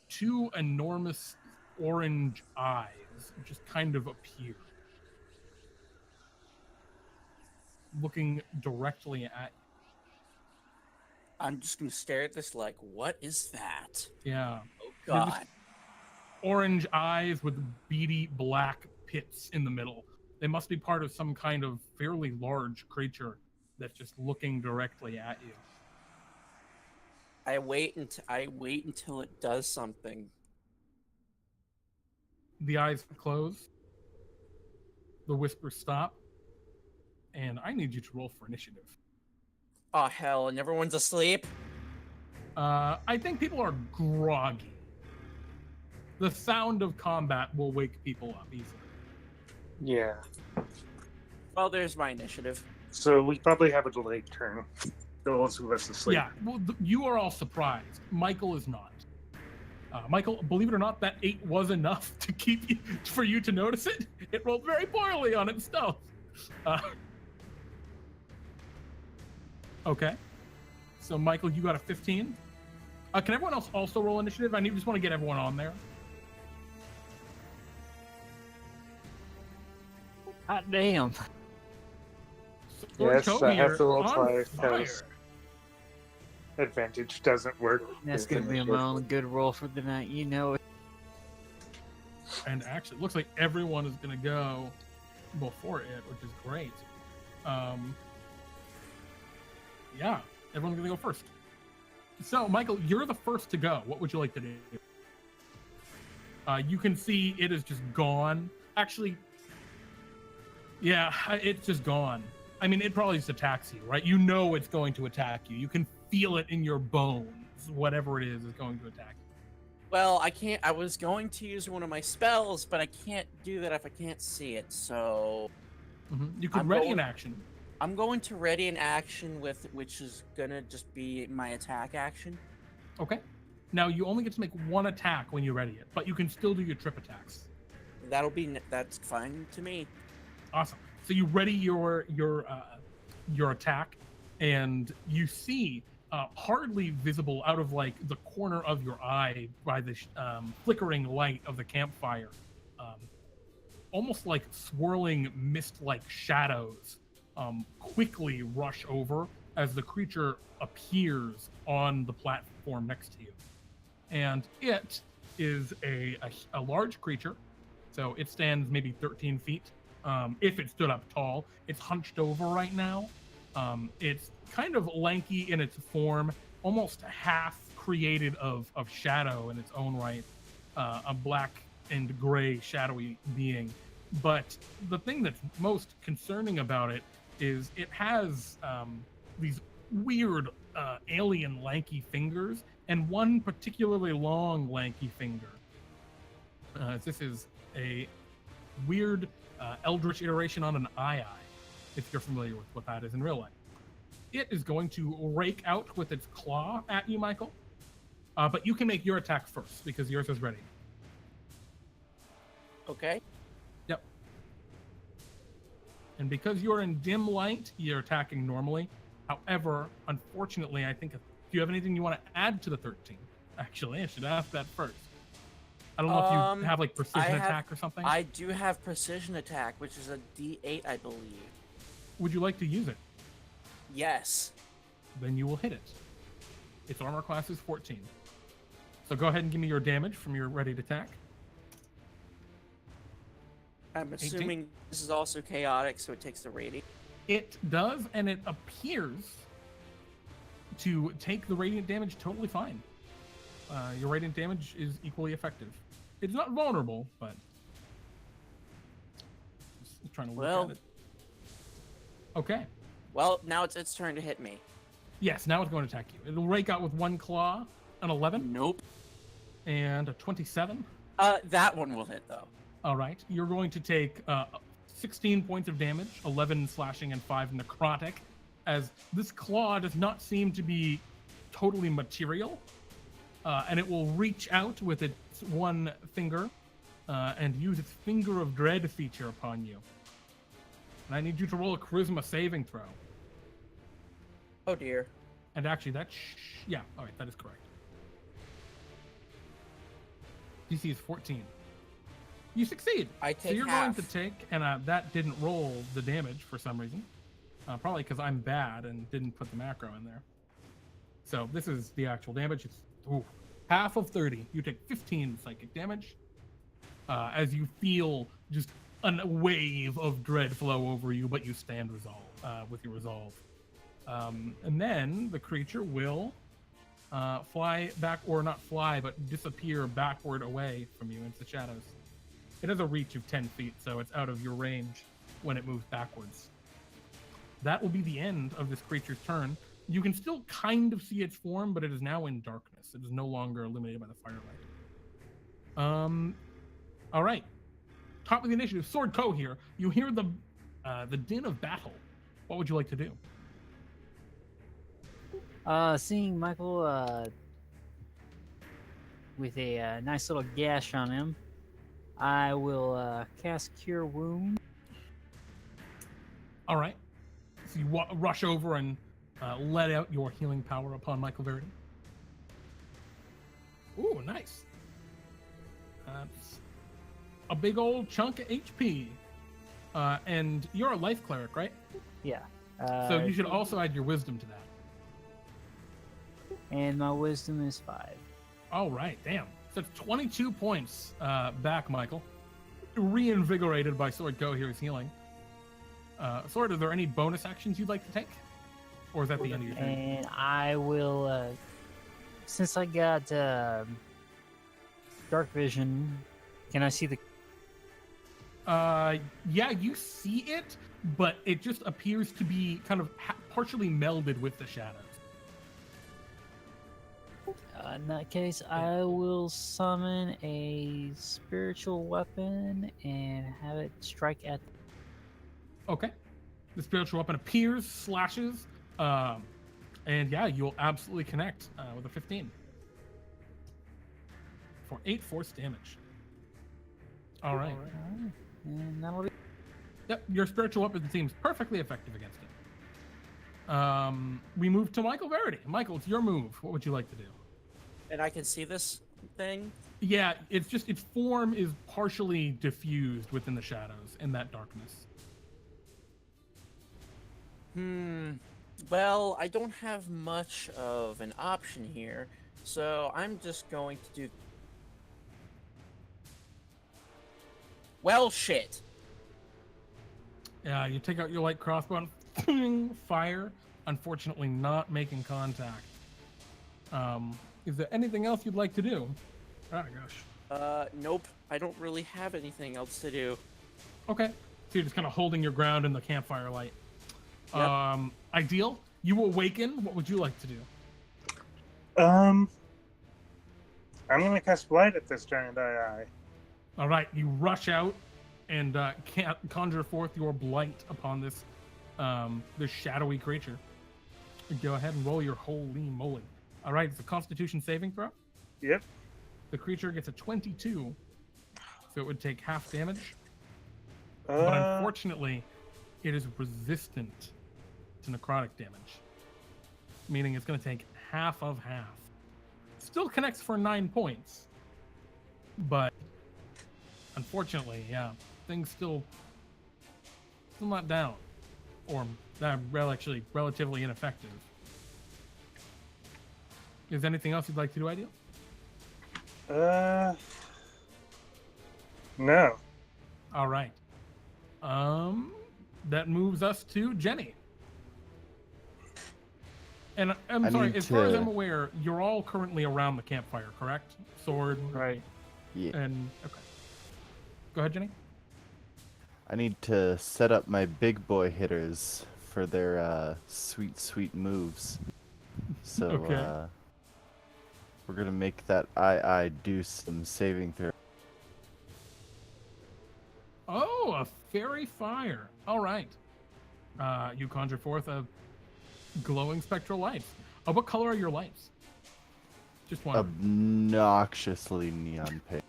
two enormous orange eyes just kind of appear, looking directly at you. I'm just gonna stare at this like, what is that? Yeah. Oh God. Orange eyes with beady black pits in the middle. They must be part of some kind of fairly large creature that's just looking directly at you. I wait until it does something. The eyes close. The whispers stop. And I need you to roll for initiative. Oh hell, and everyone's asleep? I think people are groggy. The sound of combat will wake people up easily. Yeah. Well, there's my initiative. So we probably have a delayed turn. Those of us asleep. Yeah, well, you are all surprised. Michael is not. Michael, believe it or not, that 8 was enough to keep you, for you to notice it. It rolled very poorly on its stealth. Okay. So, Michael, you got a 15. Can everyone else also roll initiative? I just want to get everyone on there. Hot damn. Yes, I have to roll on twice fire. because advantage doesn't work. That's gonna be my only good roll for the night. You know it. And actually, it looks like everyone is going to go before it, which is great. Yeah, everyone's going to go first. So, Michael, you're the first to go. What would you like to do? You can see it is just gone. Actually, yeah, it's just gone. I mean, it probably just attacks you, right? You know it's going to attack you. You can feel it in your bones. Whatever it is going to attack you. Well, I can't. I was going to use one of my spells, but I can't do that if I can't see it. So You could ready an action. I'm going to ready an action which is gonna just be my attack action. Okay. Now you only get to make one attack when you ready it, but you can still do your trip attacks. That's fine to me. Awesome. So you ready your attack, and you see hardly visible out of like the corner of your eye by the flickering light of the campfire, almost like swirling mist-like shadows quickly rush over as the creature appears on the platform next to you. And it is a large creature, so it stands maybe 13 feet. If it stood up tall, it's hunched over right now. It's kind of lanky in its form, almost half created of shadow in its own right, a black and gray shadowy being. But the thing that's most concerning about it is it has these weird alien lanky fingers and one particularly long lanky finger. This is a weird eldritch iteration on an eye, if you're familiar with what that is in real life. It is going to rake out with its claw at you, Michael. But you can make your attack first because yours is ready. Okay. Yep. And because you're in dim light, you're attacking normally. However, unfortunately, I think, do you have anything you want to add to the 13? Actually, I should ask that first. I don't know if you have like precision attack or something. I do have precision attack, which is a D8, I believe. Would you like to use it? Yes. Then you will hit it. Its armor class is 14. So go ahead and give me your damage from your ready to attack. I'm assuming 18? this is also chaotic, so it takes the radiant. It does, and it appears to take the radiant damage totally fine. Your radiant damage is equally effective. It's not vulnerable, but just trying to look at it. Okay. Well, now it's its turn to hit me. Yes, now it's going to attack you. It'll rake out with one claw, an 11. Nope. And a 27. That one will hit though. All right. You're going to take 16 points of damage, 11 slashing and 5 necrotic, as this claw does not seem to be totally material. And it will reach out with its one finger and use its Finger of Dread feature upon you. And I need you to roll a charisma saving throw. Oh dear. And actually, that's... yeah, all right, that is correct. DC is 14. You succeed. I take So you're half. going to take, and that didn't roll the damage for some reason. Probably because I'm bad and didn't put the macro in there. So this is the actual damage. It's half of 30. You take 15 psychic damage as you feel just a wave of dread flow over you, but you stand with your resolve. And then the creature will fly back, or not fly, but disappear backward away from you into the shadows. It has a reach of 10 feet, so it's out of your range when it moves backwards. That will be the end of this creature's turn. You can still kind of see its form, but it is now in darkness. It is no longer illuminated by the firelight. All right. Top of the initiative, Sword Coheir. You hear the din of battle. What would you like to do? Seeing Michael with a nice little gash on him, I will cast Cure Wound. All right. So you rush over and let out your healing power upon Michael Verity. Ooh, nice. That's a big old chunk of HP. And you're a life cleric, right? Yeah. So you should also add your wisdom to that. And my wisdom is 5. All right, damn. So it's 22 points back, Michael. Reinvigorated by Sword Coheir's healing. Sword, are there any bonus actions you'd like to take? Or is that the end of your turn? And I will, since I got dark vision, can I see the... Yeah, you see it, but it just appears to be kind of partially melded with the shadows. In that case, I will summon a spiritual weapon and have it strike at... Okay. The spiritual weapon appears, slashes, and yeah, you'll absolutely connect with a 15. For 8 force damage. All right. And that'll be... Yep, your spiritual weapon seems perfectly effective against it. We move to Michael Verity. Michael, it's your move. What would you like to do? And I can see this thing? Yeah, it's just its form is partially diffused within the shadows in that darkness. Well, I don't have much of an option here, so I'm just going to do... Well, shit. Yeah, you take out your light crossbow and fire, unfortunately not making contact. Is there anything else you'd like to do? Oh gosh. Nope. I don't really have anything else to do. Okay. So you're just kind of holding your ground in the campfire light. Yep. Ideal. You awaken. What would you like to do? I'm gonna cast Blight at this giant eye. All right. You rush out and conjure forth your blight upon this shadowy creature. Go ahead and roll your holy moly. All right. It's a Constitution saving throw. Yep. The creature gets a 22, so it would take half damage. But unfortunately, it is resistant to necrotic damage, meaning it's going to take half of half. Still connects for 9 points, but unfortunately, yeah, things still not down, or actually relatively ineffective. Is there anything else you'd like to do, Ideal? No. All right. That moves us to Jenny. And I'm sorry, as far as I'm aware, you're all currently around the campfire, correct? Sword. Right. Yeah. And okay. Go ahead, Jenny. I need to set up my big boy hitters for their sweet, sweet moves. So Okay. we're gonna make that I do some saving throw. Oh, a fairy fire. All right. You conjure forth a glowing spectral light. Oh, what color are your lights? Just one. Obnoxiously neon pink.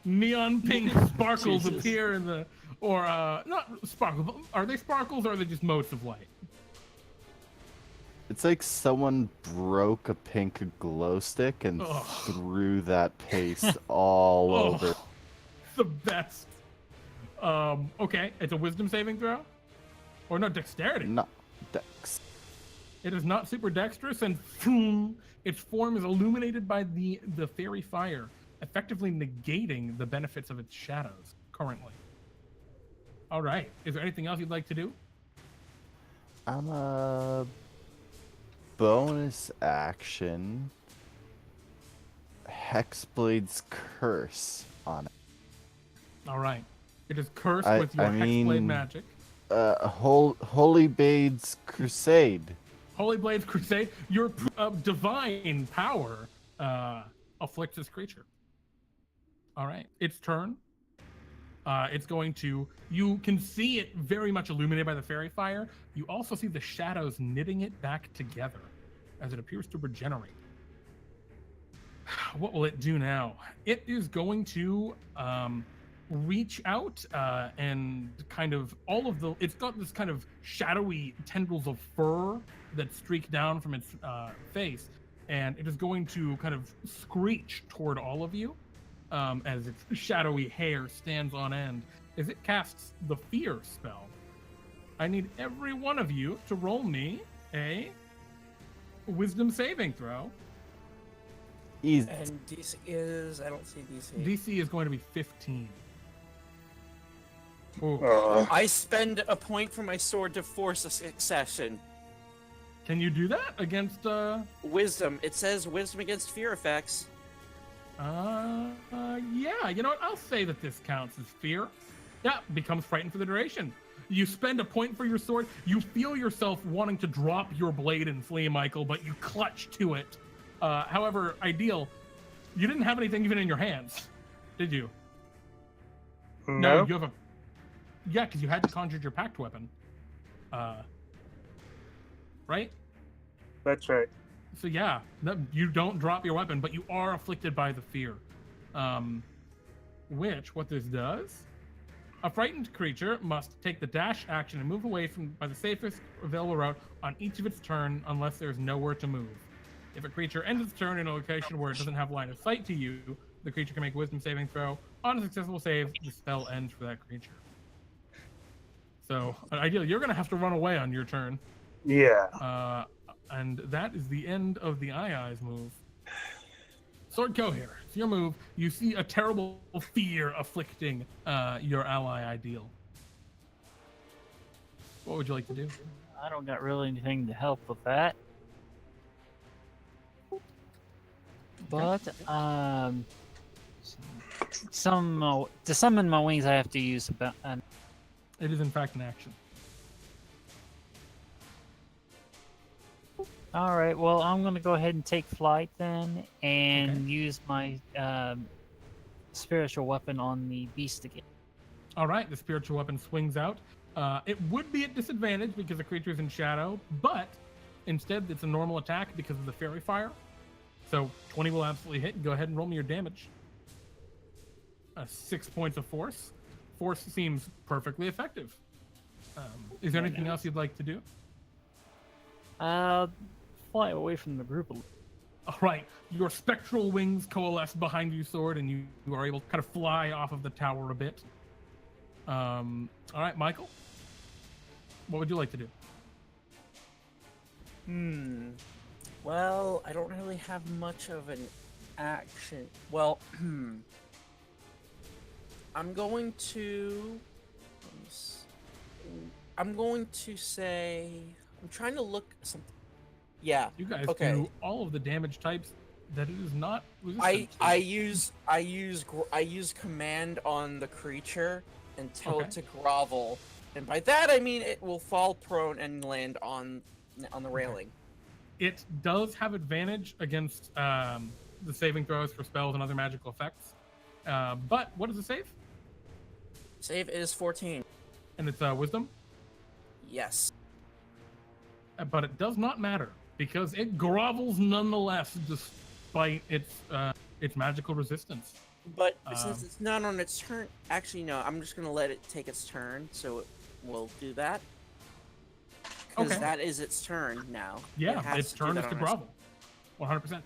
Neon pink sparkles Jesus. appear in the, or not sparkles. But are they sparkles or are they just motes of light? It's like someone broke a pink glow stick and Ugh. threw that paste all over. The best. Okay, it's a wisdom saving throw, or no, dexterity. Not dex. It is not super dexterous, and boom, its form is illuminated by the fairy fire, effectively negating the benefits of its shadows currently. All right, is there anything else you'd like to do? I'm a bonus action. Hexblade's curse on it. All right, it is cursed with your Hexblade magic. Holy Bade's crusade. Holy Blade's Crusade, your divine power afflicts this creature. All right, its turn. It's going to, you can see it very much illuminated by the fairy fire. You also see the shadows knitting it back together as it appears to regenerate. What will it do now? It is going to reach out and kind of it's got this kind of shadowy tendrils of fur that streak down from its face, and it is going to kind of screech toward all of you as its shadowy hair stands on end as it casts the fear spell. I need every one of you to roll me a wisdom saving throw. Easy. And DC is... I don't see DC. DC is going to be 15. Ooh. I spend a point from my sword to force a succession. Can you do that against Wisdom. It says wisdom against fear effects. Yeah, you know what? I'll say that this counts as fear. Yeah, becomes frightened for the duration. You spend a point for your sword. You feel yourself wanting to drop your blade and flee, Michael, but you clutch to it. However, Ideal, you didn't have anything even in your hands, did you? No. You have a... Yeah, because you had to conjure your pact weapon. Right? That's right. So yeah, you don't drop your weapon, but you are afflicted by the fear. What this does, a frightened creature must take the dash action and move away by the safest available route on each of its turn unless there's nowhere to move. If a creature ends its turn in a location where it doesn't have line of sight to you, the creature can make a wisdom saving throw. On a successful save, the spell ends for that creature. So, ideally, you're going to have to run away on your turn. Yeah. And that is the end of the Eyes move. Sword Coheir, it's your move. You see a terrible fear afflicting your ally Ideal. What would you like to do? I don't got really anything to help with that. But to summon my wings, I have to use about. It is in fact an action. All right. Well, I'm gonna go ahead and take flight then, and use my spiritual weapon on the beast again. All right, the spiritual weapon swings out. It would be at disadvantage because the creature is in shadow, but instead it's a normal attack because of the fairy fire. So 20 will absolutely hit. Go ahead and roll me your damage. 6 points of force. Force seems perfectly effective. Is there anything else you'd like to do? Fly away from the group a little. All right, your spectral wings coalesce behind you, Sword, and you are able to kind of fly off of the tower a bit. All right, Michael, what would you like to do? Well, I don't really have much of an action. Well, I'm going to say I'm trying to look something. Yeah. You guys okay. do all of the damage types that it is not resistant to. I use command on the creature and tell it to grovel, and by that I mean it will fall prone and land on the railing. It does have advantage against the saving throws for spells and other magical effects. But what is the save? Save is 14. And it's wisdom? Yes. But it does not matter because it grovels nonetheless despite its magical resistance. But since it's not on its turn, actually no, I'm just gonna let it take its turn, so it will do that. Because that is its turn now. Yeah, its turn is to grovel. 100%.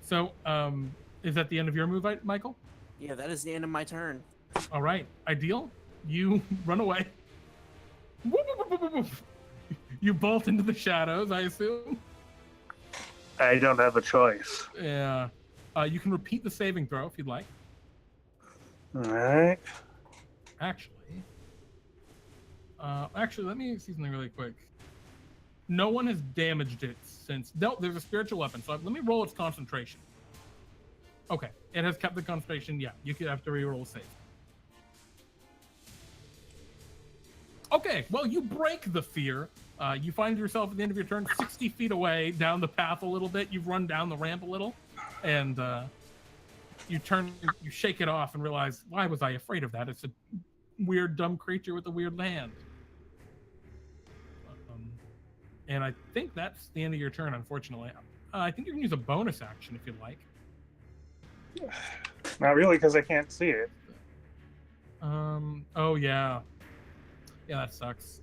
So, is that the end of your move, Michael? Yeah, that is the end of my turn. All right, Ideal, you run away. You bolt into the shadows, I assume. I don't have a choice. Yeah. You can repeat the saving throw if you'd like. All right. Actually, let me see something really quick. No one has damaged it since. No, there's a spiritual weapon, so let me roll its concentration. Okay, it has kept the concentration. Yeah, you could have to re-roll a save. Okay, well, you break the fear. You find yourself at the end of your turn 60 feet away down the path a little bit. You've run down the ramp a little, and you shake it off and realize, why was I afraid of that? It's a weird, dumb creature with a weird land. And I think that's the end of your turn, unfortunately. I think you can use a bonus action if you'd like. Not really, because I can't see it. Oh, yeah. Yeah, that sucks.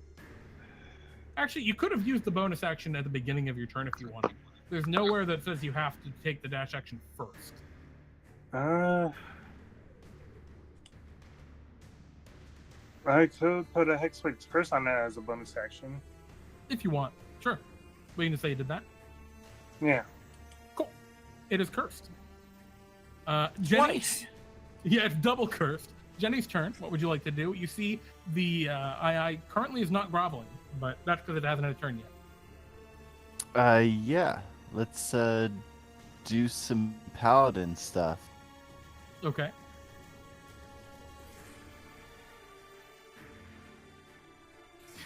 Actually, you could have used the bonus action at the beginning of your turn if you wanted. There's nowhere that says you have to take the dash action first. I could put a Hexwig's Curse on that as a bonus action. If you want. Sure. Were you going to say you did that? Yeah. Cool. It is cursed. Jenny. Twice. Yeah, it's double cursed. Jenny's turn. What would you like to do? You see the II currently is not groveling, but that's because it hasn't had a turn yet. Yeah. Let's do some paladin stuff. Okay.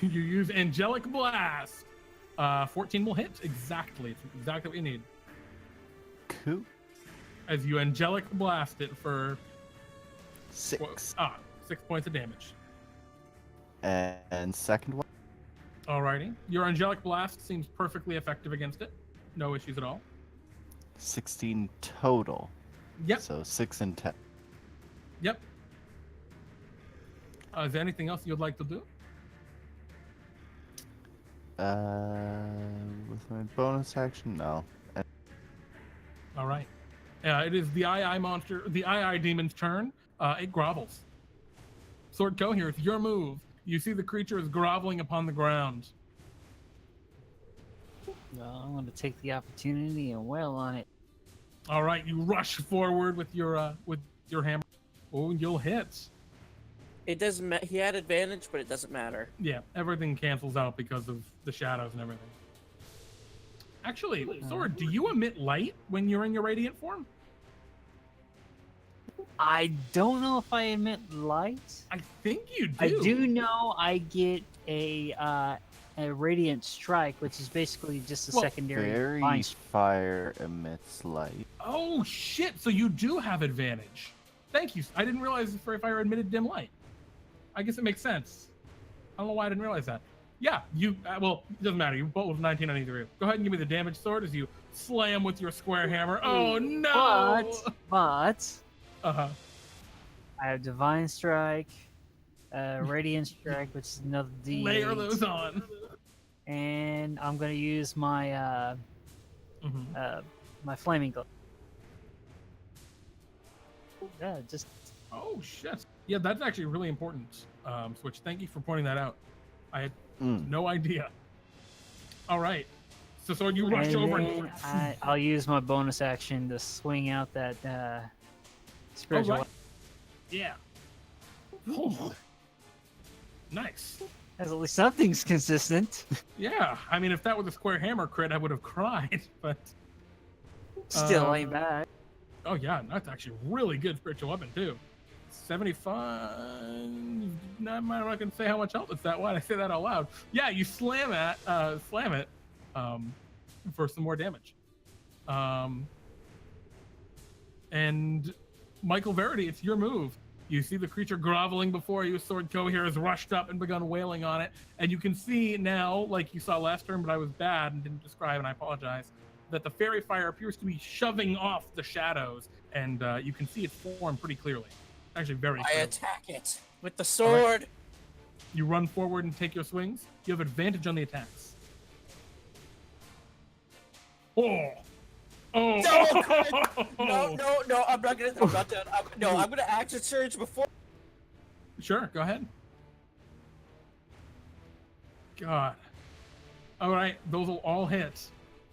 You use Angelic Blast. 14 will hit. Exactly. It's exactly what you need. Cool. As you Angelic Blast it for 6. 6 points of damage. And second one? Alrighty. Your Angelic Blast seems perfectly effective against it. No issues at all. 16 total. Yep. So 6 and 10. Yep. Is there anything else you'd like to do? With my bonus action, no. All right. It is the II demon's turn. It grovels. Sword Coheir, it's your move. You see the creature is groveling upon the ground. Well, I'm gonna take the opportunity and wail on it. All right, you rush forward with your hammer. Oh, you'll hit. It doesn't matter. He had advantage, but it doesn't matter. Yeah, everything cancels out because of the shadows and everything. Actually, Sword, do you emit light when you're in your radiant form? I don't know if I emit light. I think you do. I do know I get a radiant strike, which is basically just a secondary Fairy divine strike. fire emits light. Oh shit! So you do have advantage. Thank you. I didn't realize the fairy fire emitted dim light. I guess it makes sense. I don't know why I didn't realize that. Yeah, you. Well, it doesn't matter. You both with 19 on either. Go ahead and give me the damage, Sword, as you slam with your square hammer. Oh no! But Uh-huh. I have divine strike, radiant strike, which is another D8. Layer those on. And I'm gonna use my my flaming glove. Yeah, just Oh shit! Yeah, that's actually really important. Switch. Thank you for pointing that out. I had no idea. All right. So, Sword, you rush over. then I'll use my bonus action to swing out that spiritual. right. Yeah. Oh. Nice. As at least something's consistent. Yeah. I mean, if that was a square hammer crit, I would have cried. But Still ain't bad. oh yeah, that's actually really good spiritual weapon too. 75. I'm not gonna say how much health it's that. Why did I say that out loud? Yeah, you slam it, for some more damage. And Michael Verity, it's your move. You see the creature groveling before you. Sword Coheir has rushed up and begun wailing on it. And you can see now, like you saw last turn, but I was bad and didn't describe, and I apologize, that the fairy fire appears to be shoving off the shadows, and you can see its form pretty clearly. Actually, very I clearly. attack it with the sword. Right. You run forward and take your swings. You have advantage on the attacks. Oh! Oh! No, I'm not done. I'm gonna action surge before. Sure, go ahead. God. All right, those will all hit.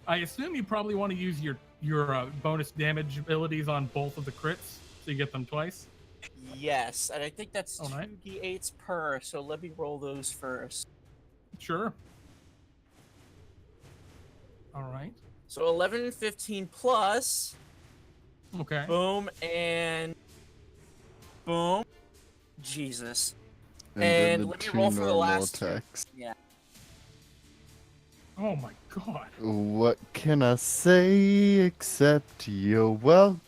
I assume you probably want to use your bonus damage abilities on both of the crits, so you get them twice. Yes, and I think that's All right. 2d8s per. So let me roll those first. Sure. All right. So 11 and 15 plus. Okay. Boom and boom. Jesus. then And the let me two roll for the normal last two. attacks. Yeah. Oh my God. What can I say except you're welcome?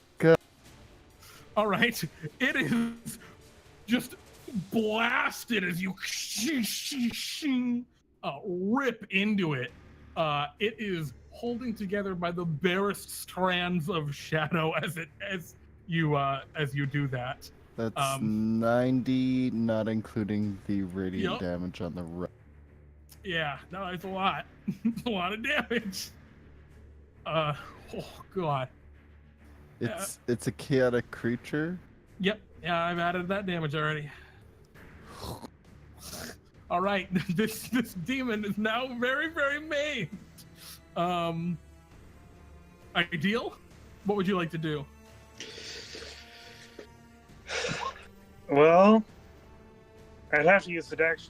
All right. It is just blasted as you rip into it. It is holding together by the barest strands of shadow as you do that. That's 90, not including the radiant Yup. damage on the right. Yeah, no, it's a lot. It's a lot of damage. Oh God. It's a chaotic creature. Yep. Yeah, I've added that damage already. All right, this demon is now very, very maimed. Ideal? What would you like to do? Well, I'd have to use the dash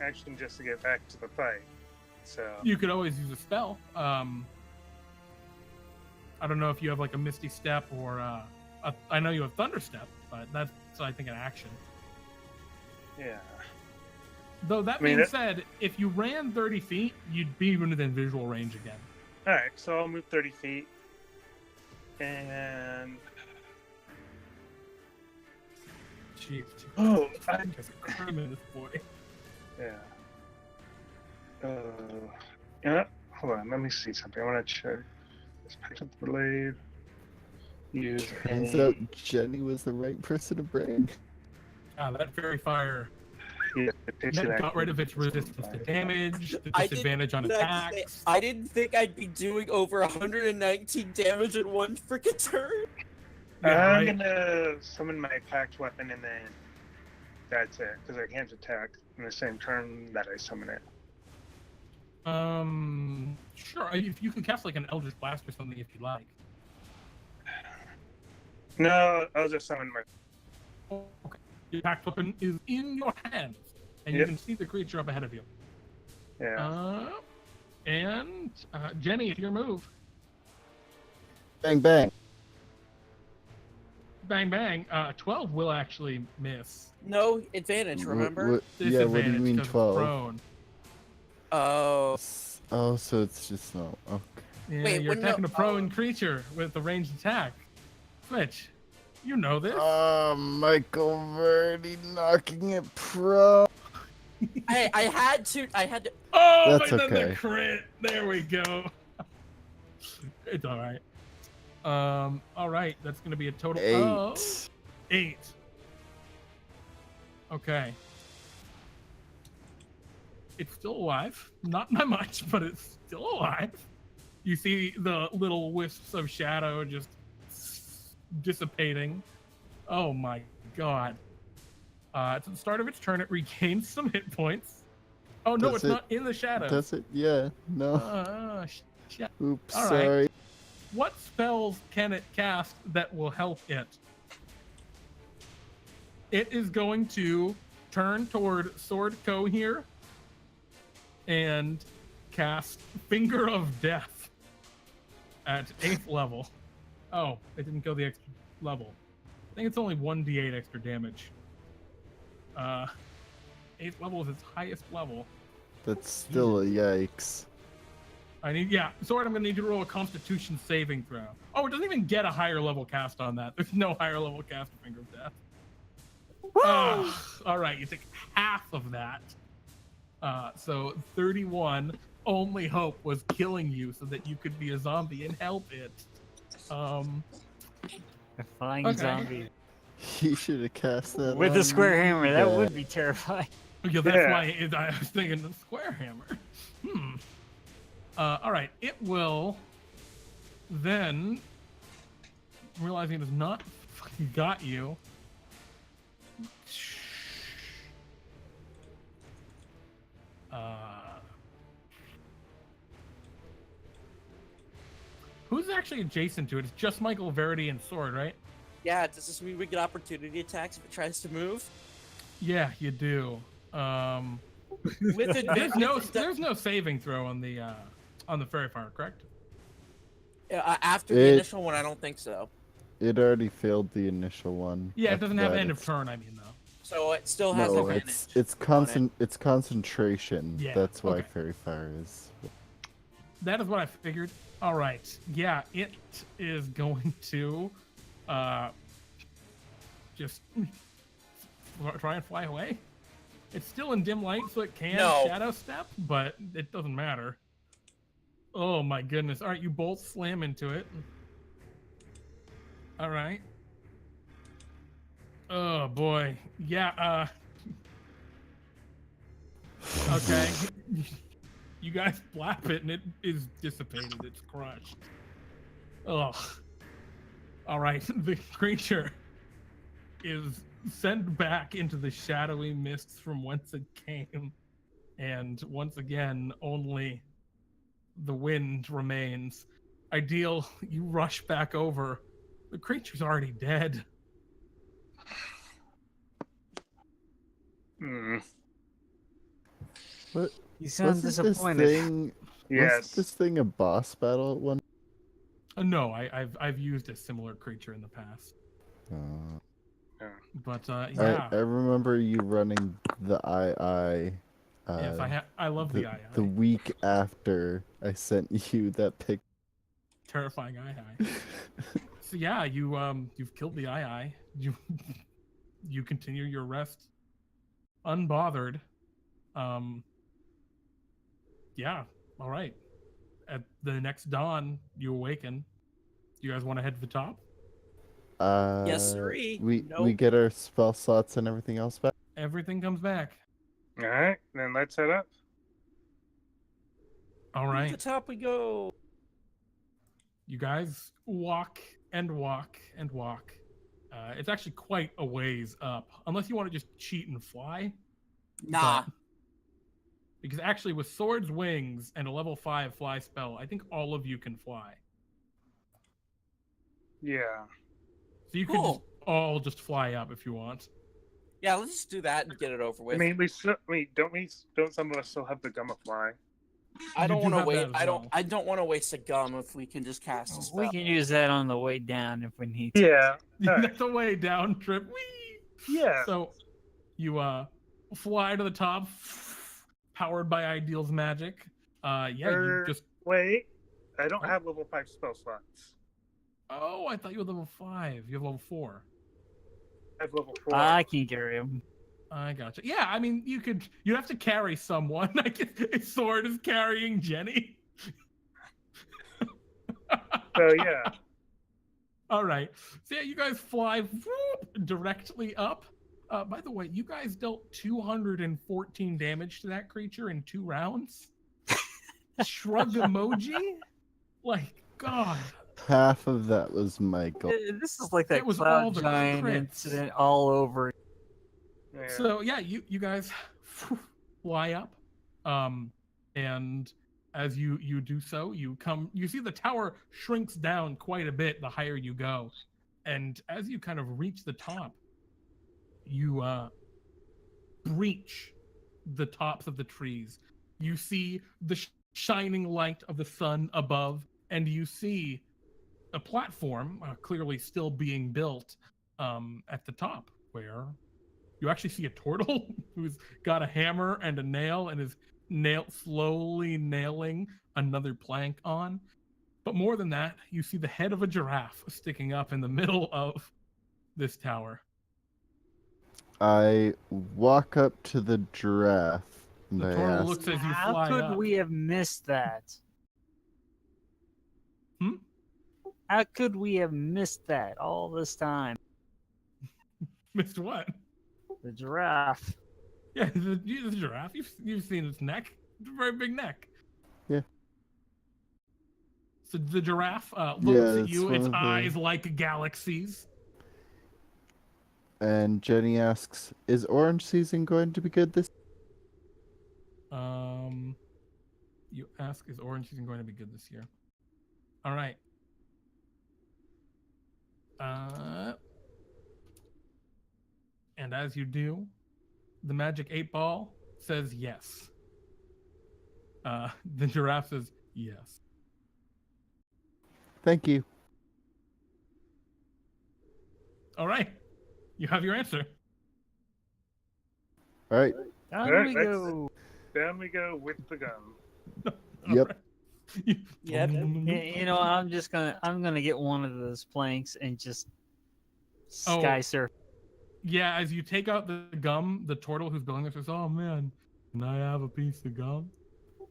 action just to get back to the fight. So You could always use a spell. I don't know if you have like a Misty Step or I know you have Thunder Step, but that's I think an action. yeah. Though that being said, if you ran 30 feet, you'd be within visual range again. All right, so I'll move 30 feet, and Jeez. oh, I'm just a criminal boy. yeah. Yeah. Hold on, let me see something. I want to check. Just pick up the blade. Use Turns a- out Jenny was the right person to bring. That fairy fire Yeah, it takes that an got action. rid of its resistance to damage, the I disadvantage on didn't attacks. I didn't think I'd be doing over 119 damage in one freaking turn. Yeah, I'm right. gonna summon my packed weapon, and then that's it, because I can't attack in the same turn that I summon it. Sure. If you can cast like an eldritch blast or something, if you like. No, I'll just summon my. Okay. Your attack weapon is in your hands, and you Yep. can see the creature up ahead of you. Yeah. And Jenny, your move. Bang bang. Bang bang. 12 will actually miss. No advantage, remember? Yeah, what do you Disadvantage mean 'cause it's 12? prone. Oh. Oh, so it's just no. Okay. Yeah, Wait, you're no- attacking a prone creature with a ranged attack. Switch. You know this. Oh, Michael Verity knocking it pro. I had to. Oh, That's but then the okay. crit. There we go. It's all right. All right. That's going to be a total 8. of 8. Okay. It's still alive. Not by much, but it's still alive. You see the little wisps of shadow just dissipating. Oh my god. At the start of its turn, it regains some hit points. Oh no, Does it's it- not in the shadows. Does it? Yeah. No. Shit. Oops. all right. Sorry. What spells can it cast that will help it? It is going to turn toward Sword Coheir and cast Finger of Death at 8th level. Oh, it didn't go the extra level. I think it's only 1d8 extra damage. 8th level is its highest level. That's still a yikes. Sword, I'm gonna need you to roll a Constitution saving throw. Oh, it doesn't even get a higher level cast on that. There's no higher level cast of Finger of Death. All right, you take half of that. So 31. Only hope was killing you so that you could be a zombie and help it. A flying Okay. zombie He should have cast that with a on square me. hammer. That Yeah. would be terrifying. Yeah, that's Yeah. why I was thinking the square hammer. All right, it will then, realizing it has not fucking got you. Who's actually adjacent to it? It's just Michael, Verity, and Sword, right? Yeah, does this mean we get opportunity attacks if it tries to move? Yeah, you do. With There's no saving throw on the fairy fire, correct? after the initial one, I don't think so. It already failed the initial one. Yeah, it After doesn't have that, end of it's- turn. I mean, though. So it still has No, advantage. it's concentration. Yeah, That's why okay. fairy fire is. That is what I figured. All right. Yeah, it is going to just try and fly away. It's still in dim light, so it can No. shadow step, but it doesn't matter. Oh my goodness. All right, you both slam into it. All right. Oh boy. Yeah, okay. You guys flap it and it is dissipated. It's crushed. Ugh. All right. The creature is sent back into the shadowy mists from whence it came. And once again, only the wind remains. Ideal, you rush back over. The creature's already dead. What? You sound Wasn't this disappointed. thing? Yes. Wasn't this thing a boss battle at one? No, I've used a similar creature in the past. But yeah. I remember you running the II. Yes, I love the eye. The week after I sent you that pic. Terrifying eye. So yeah, you've killed the eye. You continue your rest unbothered. Yeah, all right. At the next dawn, you awaken. Do you guys want to head to the top? Yes, sirree. We Nope. get our spell slots and everything else back. Everything comes back. All right, then let's head up. All To the right. top we go. You guys walk and walk and walk. It's actually quite a ways up, unless you want to just cheat and fly. Nah. Because actually, with swords, wings, and a level 5 fly spell, I think all of you can fly. Yeah. So you could just all just fly up if you want. Yeah, let's just do that and get it over I with. mean, don't some of us still have the gum of flying? I don't You do want to have wait. that as well. I don't want to waste a gum if we can just cast a spell. We can use that on the way down if we need to. Yeah. Alright. That's a way down trip. Whee! Yeah. So you fly to the top, powered by Ideal's magic. You just. Wait. I don't Oh. have level 5 spell slots. Oh, I thought you were level 5. You have level 4. I have level 4. I can carry him. I gotcha. Yeah, I mean, you'd have to carry someone. I guess a sword is carrying Jenny. So yeah. All right. So yeah, you guys fly directly up. By the way, you guys dealt 214 damage to that creature in 2 rounds. Shrug emoji? Like, God. Half of that was Michael. This is like that It was all cloud the giant crits. incident all over. Yeah. So yeah, you guys fly up, and as you do so, you see the tower shrinks down quite a bit the higher you go, and as you kind of reach the top, you breach the tops of the trees. You see the shining light of the sun above, and you see a platform clearly still being built at the top, where you actually see a tortle who's got a hammer and a nail and is slowly nailing another plank on. But more than that, you see the head of a giraffe sticking up in the middle of this tower. I walk up to the giraffe and The I tortle ask, looks as you How fly could up. we have missed that? Hmm? How could we have missed that all this time? Missed what? The giraffe. Yeah, the giraffe. You've seen its neck. It's a very big neck. Yeah. So the giraffe looks Yeah, at you, it's its one of the- eyes like galaxies. and Jenny asks, "Is orange season going to be good this?" You ask, is orange season going to be good this year? All right. And as you do, the magic 8-ball says yes. The giraffe says yes. Thank you. All right. You have your answer. All right. Down Alright, we let's- go. Down we go with the gum. All Yep. right. Yep. You know, I'm gonna get one of those planks and just Oh. sky surf. Yeah, as you take out the gum, the turtle who's building this says, "Oh man, can I have a piece of gum?"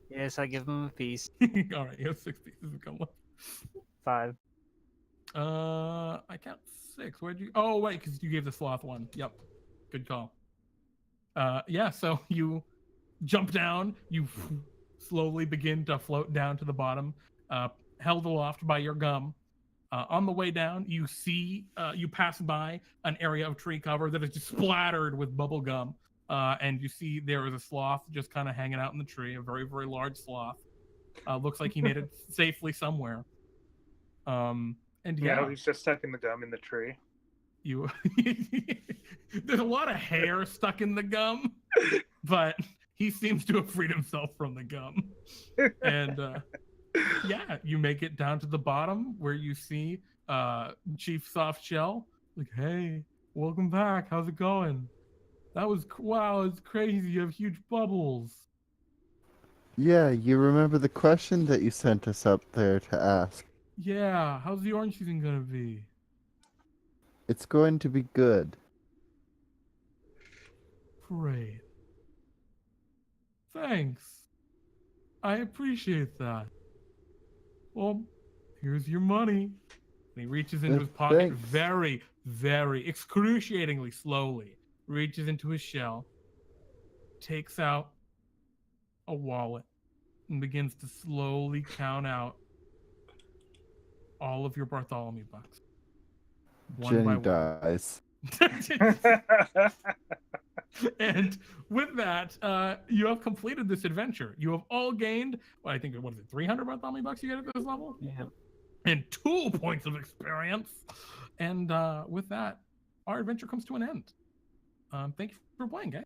Yes, I give him a piece. All right, you have 6 pieces of gum left. 5. I count 6. Where'd you? Oh wait, because you gave the sloth one. Yep, good call. Yeah. So you jump down. You slowly begin to float down to the bottom, held aloft by your gum. On the way down, you see you pass by an area of tree cover that is just splattered with bubble gum, and you see there is a sloth just kind of hanging out in the tree, a very, very large sloth. Looks like he made it safely somewhere. And Yeah, yeah, he's just stuck in the gum in the tree. you there's a lot of hair stuck in the gum, but he seems to have freed himself from the gum. And yeah, you make it down to the bottom where you see Chief Softshell. Like, hey, welcome back. How's it going? That was wow, it's crazy. You have huge bubbles. Yeah, you remember the question that you sent us up there to ask. Yeah, how's the orange season gonna be? It's going to be good. Great. Thanks. I appreciate that. Well, here's your money. And he reaches into his pocket Thanks. very, very excruciatingly slowly. Reaches into his shell, takes out a wallet, and begins to slowly count out all of your Bartholomew bucks. One by Jenny one. dies. And with that, you have completed this adventure. You have all gained, what is it, 300 Bartholomew bucks you get at this level? Yeah. And 2 points of experience. And with that, our adventure comes to an end. Thank you for playing, guys.